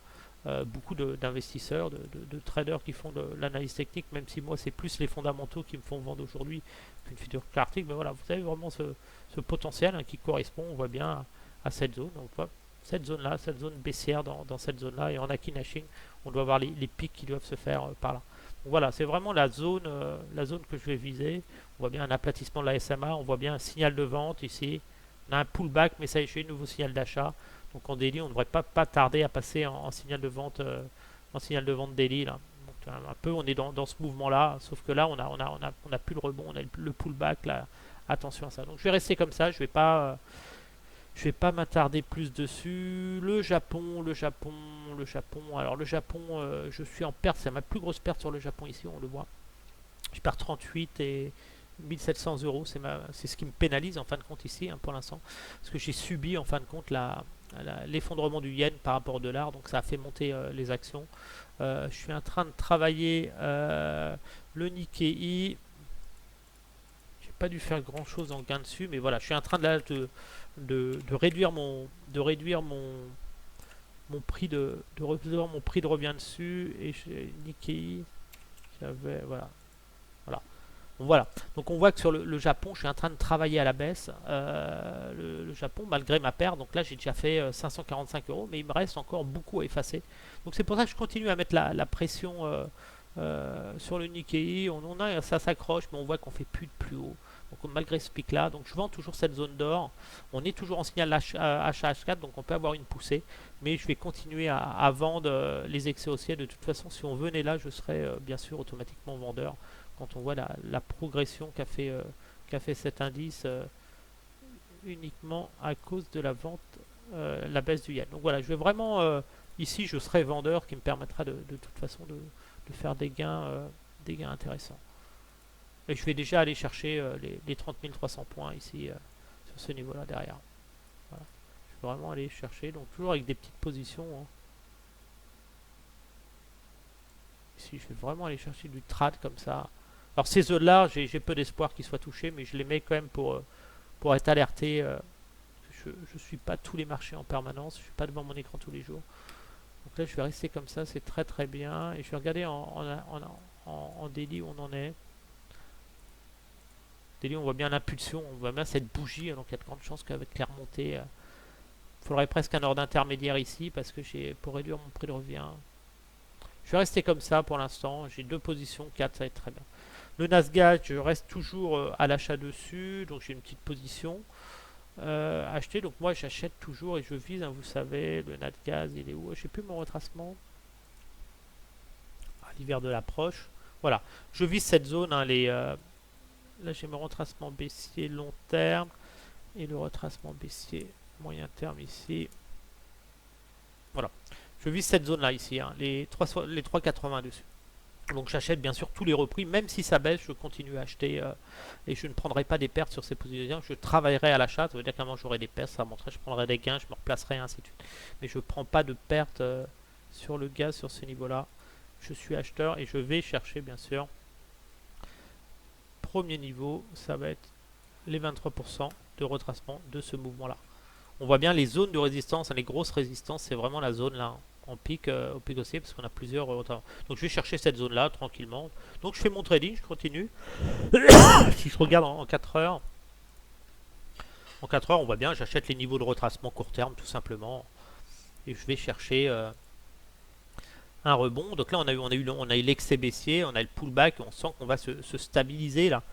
beaucoup d'investisseurs, de traders qui font de l'analyse technique, même si moi, c'est plus les fondamentaux qui me font vendre aujourd'hui qu'une future article. Mais voilà, vous avez vraiment ce potentiel qui correspond, on voit bien, à cette zone. Donc, cette zone-là, cette zone baissière dans cette zone-là. Et en Akinashing, on doit voir les pics qui doivent se faire par là. Donc voilà, c'est vraiment la zone que je vais viser. On voit bien un aplatissement de la SMA, on voit bien un signal de vente ici. On a un pullback, mais ça y est, un nouveau signal d'achat. Donc en daily, on ne devrait pas tarder à passer en signal de vente, daily là. Donc un peu, on est dans ce mouvement-là, sauf que là, on a plus le rebond, on a le pullback là. Attention à ça. Donc je vais rester comme ça, je vais pas m'attarder plus dessus. Le Japon. Alors le Japon, je suis en perte. C'est ma plus grosse perte sur le Japon ici, on le voit. Je perds 38 et 1700 euros. C'est ce qui me pénalise en fin de compte ici pour l'instant. Parce que j'ai subi en fin de compte l'effondrement du yen par rapport au dollar. Donc ça a fait monter les actions. Je suis en train de travailler le Nikkei. J'ai pas dû faire grand chose en gain dessus. Mais voilà, je suis en train de réduire mon prix mon prix de revient dessus et chez Nikkei j'avais voilà. Donc on voit que sur le Japon je suis en train de travailler à la baisse le Japon malgré ma perte. Donc là j'ai déjà fait 545 euros, mais il me reste encore beaucoup à effacer. Donc c'est pour ça que je continue à mettre la pression sur le Nikkei. Ça s'accroche, mais on voit qu'on fait plus de plus haut. Donc malgré ce pic là, donc je vends toujours cette zone d'or. On est toujours en signal achat H4, donc on peut avoir une poussée, mais je vais continuer à vendre les excès haussiers. De toute façon, si on venait là, je serais bien sûr automatiquement vendeur quand on voit la progression qu'a fait cet indice uniquement à cause de la vente, la baisse du yen. Donc voilà, je vais vraiment ici, je serai vendeur, qui me permettra de toute façon de faire des gains intéressants. Et je vais déjà aller chercher les 30 300 points ici sur ce niveau-là derrière. Voilà. Je vais vraiment aller chercher, donc toujours avec des petites positions. Hein. Ici, je vais vraiment aller chercher du trad comme ça. Alors ces zones-là, j'ai peu d'espoir qu'ils soient touchés, mais je les mets quand même pour être alerté. Je ne suis pas tous les marchés en permanence, je ne suis pas devant mon écran tous les jours. Donc là, je vais rester comme ça, c'est très très bien. Et je vais regarder en daily où on en est. Daily, on voit bien l'impulsion, on voit bien cette bougie, donc il y a de grandes chances qu'avec la remontée, il faudrait presque un ordre intermédiaire ici, parce que pour réduire mon prix de revient. Je vais rester comme ça pour l'instant, j'ai deux positions, 4, ça va être très bien. Le Nasdaq, je reste toujours à l'achat dessus, donc j'ai une petite position. Acheter, donc moi j'achète toujours et je vise, hein, vous savez, le Natgaz il est où? Je sais plus mon retracement à l'hiver de l'approche. Voilà, je vise cette zone, hein, là j'ai mon retracement baissier long terme et le retracement baissier moyen terme ici. Voilà, je vise cette zone là ici, hein, les 3,80 dessus. Donc j'achète bien sûr tous les repris, même si ça baisse, je continue à acheter et je ne prendrai pas des pertes sur ces positions. Je travaillerai à l'achat, ça veut dire qu'à un moment j'aurai des pertes, ça montrerait, je prendrai des gains, je me replacerai, ainsi de suite. Mais je ne prends pas de pertes sur le gaz, sur ce niveau-là. Je suis acheteur et je vais chercher bien sûr. Premier niveau, ça va être les 23% de retracement de ce mouvement-là. On voit bien les zones de résistance, hein, les grosses résistances, c'est vraiment la zone là. En pic, au pic haussier parce qu'on a plusieurs donc je vais chercher cette zone là tranquillement, donc je fais mon trading, je continue. Si je regarde en 4 heures, en 4 heures on voit bien, j'achète les niveaux de retracement court terme tout simplement et je vais chercher un rebond. Donc là on a eu l'excès baissier, on a le pullback, on sent qu'on va se stabiliser là.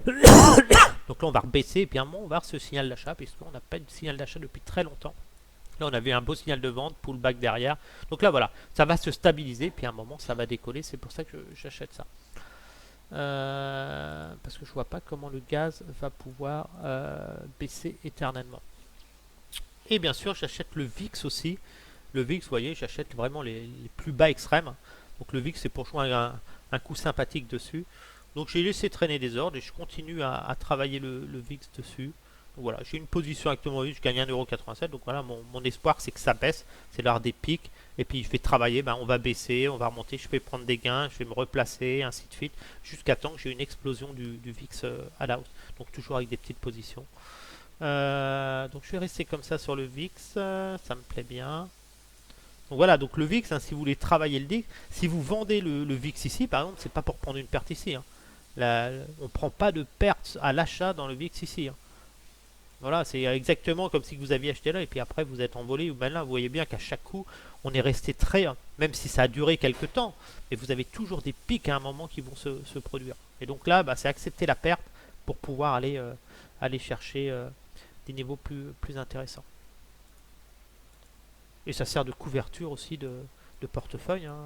Donc là on va rebaisser et puis à un moment on va avoir ce signal d'achat puisqu'on n'a pas eu de signal d'achat depuis très longtemps. Là, on avait un beau signal de vente, pullback derrière. Donc là, voilà, ça va se stabiliser, puis à un moment, ça va décoller. C'est pour ça que j'achète ça. Parce que je vois pas comment le gaz va pouvoir baisser éternellement. Et bien sûr, j'achète le VIX aussi. Le VIX, vous voyez, j'achète vraiment les plus bas extrêmes. Donc le VIX, c'est pour jouer un coup sympathique dessus. Donc j'ai laissé traîner des ordres et je continue à travailler le VIX dessus. Voilà, j'ai une position actuellement, je gagne 1,87€. Donc voilà, mon espoir c'est que ça baisse, c'est l'heure des pics. Et puis je vais travailler, ben, on va baisser, on va remonter, je vais prendre des gains, je vais me replacer, ainsi de suite, jusqu'à temps que j'ai une explosion du VIX à la hausse. Donc toujours avec des petites positions. Donc je vais rester comme ça sur le VIX, ça me plaît bien. Donc voilà, donc le VIX, hein, si vous voulez travailler le VIX, si vous vendez le VIX ici, par exemple, c'est pas pour prendre une perte ici. Hein. Là, on prend pas de perte à l'achat dans le VIX ici. Hein. Voilà, c'est exactement comme si vous aviez acheté là et puis après vous êtes envolé. Ou ben là, vous voyez bien qu'à chaque coup, on est resté très, hein, même si ça a duré quelques temps, mais vous avez toujours des pics à un moment qui vont se produire. Et donc là, bah, c'est accepter la perte pour pouvoir aller chercher des niveaux plus intéressants. Et ça sert de couverture aussi de portefeuille. Hein,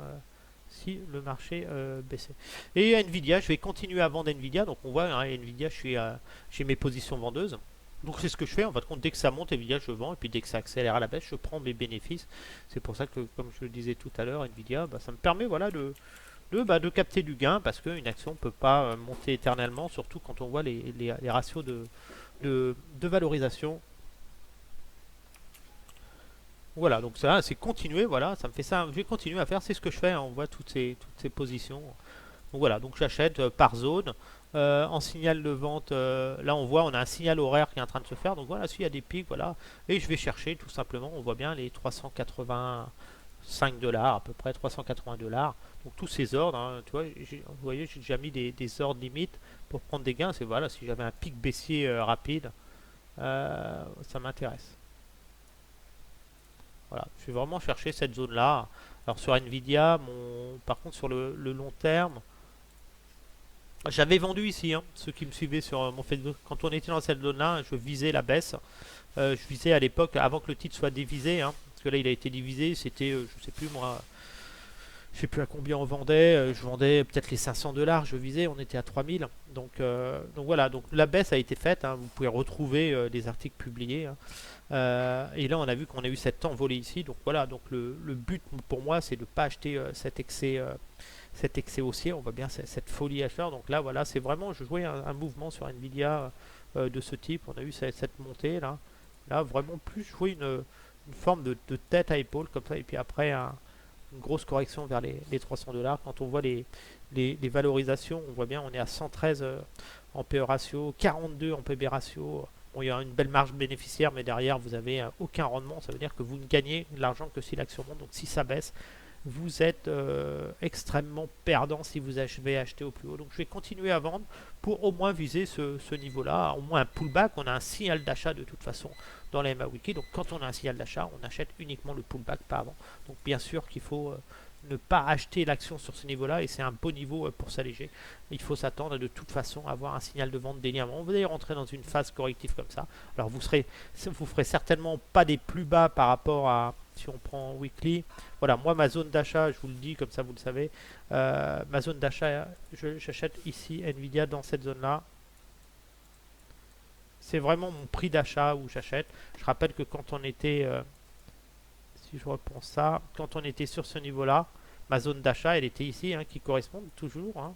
si le marché baissait. Et Nvidia, je vais continuer à vendre Nvidia. Donc on voit, hein, Nvidia, j'ai mes positions vendeuses. Donc c'est ce que je fais, en fin de compte, dès que ça monte, Nvidia, je vends, et puis dès que ça accélère à la baisse, je prends mes bénéfices. C'est pour ça que, comme je le disais tout à l'heure, Nvidia, bah, ça me permet voilà, de capter du gain, parce qu'une action ne peut pas monter éternellement, surtout quand on voit les ratios de valorisation. Voilà, donc ça, c'est continuer, voilà, ça me fait ça, je vais continuer à faire, c'est ce que je fais, hein, on voit toutes ces positions. Donc voilà, donc j'achète par zone. En signal de vente, là on voit, on a un signal horaire qui est en train de se faire. Donc voilà, s'il y a des pics, voilà. Et je vais chercher tout simplement, on voit bien les 385$ à peu près, 380$. Donc tous ces ordres, hein, tu vois, vous voyez, j'ai déjà mis des ordres limites pour prendre des gains. C'est voilà, si j'avais un pic baissier rapide, ça m'intéresse. Voilà, je vais vraiment chercher cette zone-là. Alors sur Nvidia, par contre sur le long terme, J'avais vendu ici, hein, ceux qui me suivaient sur mon Facebook. Quand on était dans cette zone-là, je visais la baisse. Je visais à l'époque, avant que le titre soit divisé, hein, parce que là il a été divisé, c'était, je sais plus moi, je sais plus à combien on vendait. Je vendais peut-être les 500 $, je visais, on était à 3000. Donc voilà, donc la baisse a été faite, hein, vous pouvez retrouver les articles publiés, hein. Et là on a vu qu'on a eu cette envolée ici. Donc voilà, donc le but pour moi c'est de ne pas acheter cet excès haussier. On voit bien cette folie acheteur. Donc là voilà, c'est vraiment, je jouais un mouvement sur Nvidia de ce type. On a eu cette montée là. Là vraiment plus jouer une forme de tête à épaule comme ça. Et puis après une grosse correction vers les 300 $. Quand on voit les valorisations, on voit bien on est à 113 en PE ratio, 42 en PB ratio. Bon, il y a une belle marge bénéficiaire, mais derrière vous avez aucun rendement. Ça veut dire que vous ne gagnez de l'argent que si l'action monte. Donc si ça baisse, vous êtes extrêmement perdant si vous avez acheté au plus haut. Donc je vais continuer à vendre pour au moins viser ce niveau-là, au moins un pullback. On a un signal d'achat de toute façon dans la MA Wiki. Donc quand on a un signal d'achat, on achète uniquement le pullback, pas avant. Donc bien sûr qu'il faut ne pas acheter l'action sur ce niveau-là, et c'est un beau niveau pour s'alléger. Il faut s'attendre de toute façon à avoir un signal de vente dernièrement. Vous allez rentrer dans une phase corrective comme ça. Alors vous ferez certainement pas des plus bas par rapport à, si on prend weekly. Voilà, moi ma zone d'achat, je vous le dis comme ça vous le savez, ma zone d'achat, j'achète ici Nvidia dans cette zone là. C'est vraiment mon prix d'achat où j'achète. Je rappelle que quand on était si je reprends ça, quand on était sur ce niveau là, ma zone d'achat elle était ici, hein, qui correspond toujours, hein.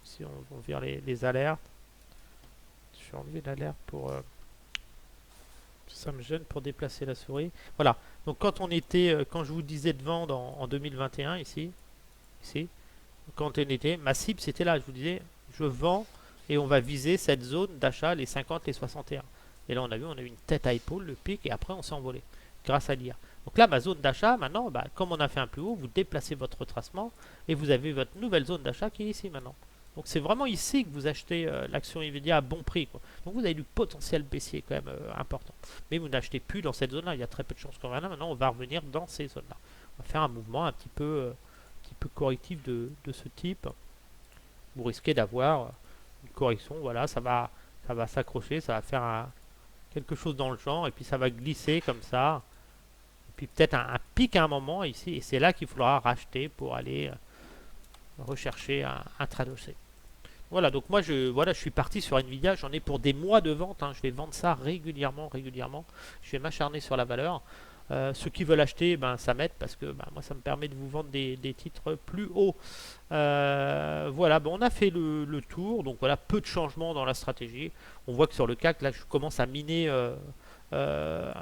Si on vire les alertes, je vais enlever l'alerte pour ça me gêne pour déplacer la souris. Voilà. Donc quand on était, quand je vous disais de vendre en 2021 ici, quand on était, ma cible c'était là. Je vous disais, je vends et on va viser cette zone d'achat, les 50, les 61. Et là on a eu une tête à épaule, le pic, et après on s'est envolé grâce à l'IA. Donc là ma zone d'achat maintenant, bah, comme on a fait un plus haut, vous déplacez votre retracement et vous avez votre nouvelle zone d'achat qui est ici maintenant. Donc c'est vraiment ici que vous achetez l'action Nvidia à bon prix, quoi. Donc vous avez du potentiel baissier quand même important. Mais vous n'achetez plus dans cette zone-là. Il y a très peu de chances qu'on revienne là. Maintenant, on va revenir dans ces zones-là. On va faire un mouvement un petit peu correctif de ce type. Vous risquez d'avoir une correction. Voilà, ça va s'accrocher, ça va faire quelque chose dans le genre, et puis ça va glisser comme ça. Et puis peut-être un pic à un moment ici, et c'est là qu'il faudra racheter pour aller rechercher un trade haussier. Voilà, donc moi je suis parti sur Nvidia, j'en ai pour des mois de vente, hein. Je vais vendre ça régulièrement. Je vais m'acharner sur la valeur. Ceux qui veulent acheter, ben, ça m'aide parce que ben, moi ça me permet de vous vendre des titres plus hauts. Voilà, ben, on a fait le tour, donc voilà, peu de changements dans la stratégie. On voit que sur le CAC, là je commence à miner euh,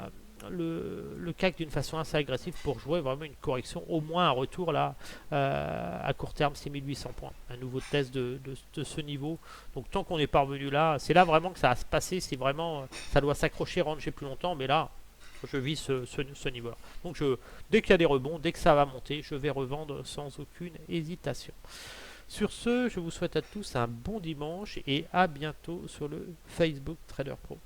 le CAC d'une façon assez agressive pour jouer vraiment une correction, au moins un retour là à court terme 6800 points, un nouveau test de ce niveau. Donc tant qu'on n'est pas revenu là, c'est là vraiment que ça va se passer, si vraiment ça doit s'accrocher, ranger plus longtemps, mais là je vis ce niveau là. Donc dès qu'il y a des rebonds, dès que ça va monter, je vais revendre sans aucune hésitation. Sur ce, je vous souhaite à tous un bon dimanche et à bientôt sur le Facebook Trader Pro.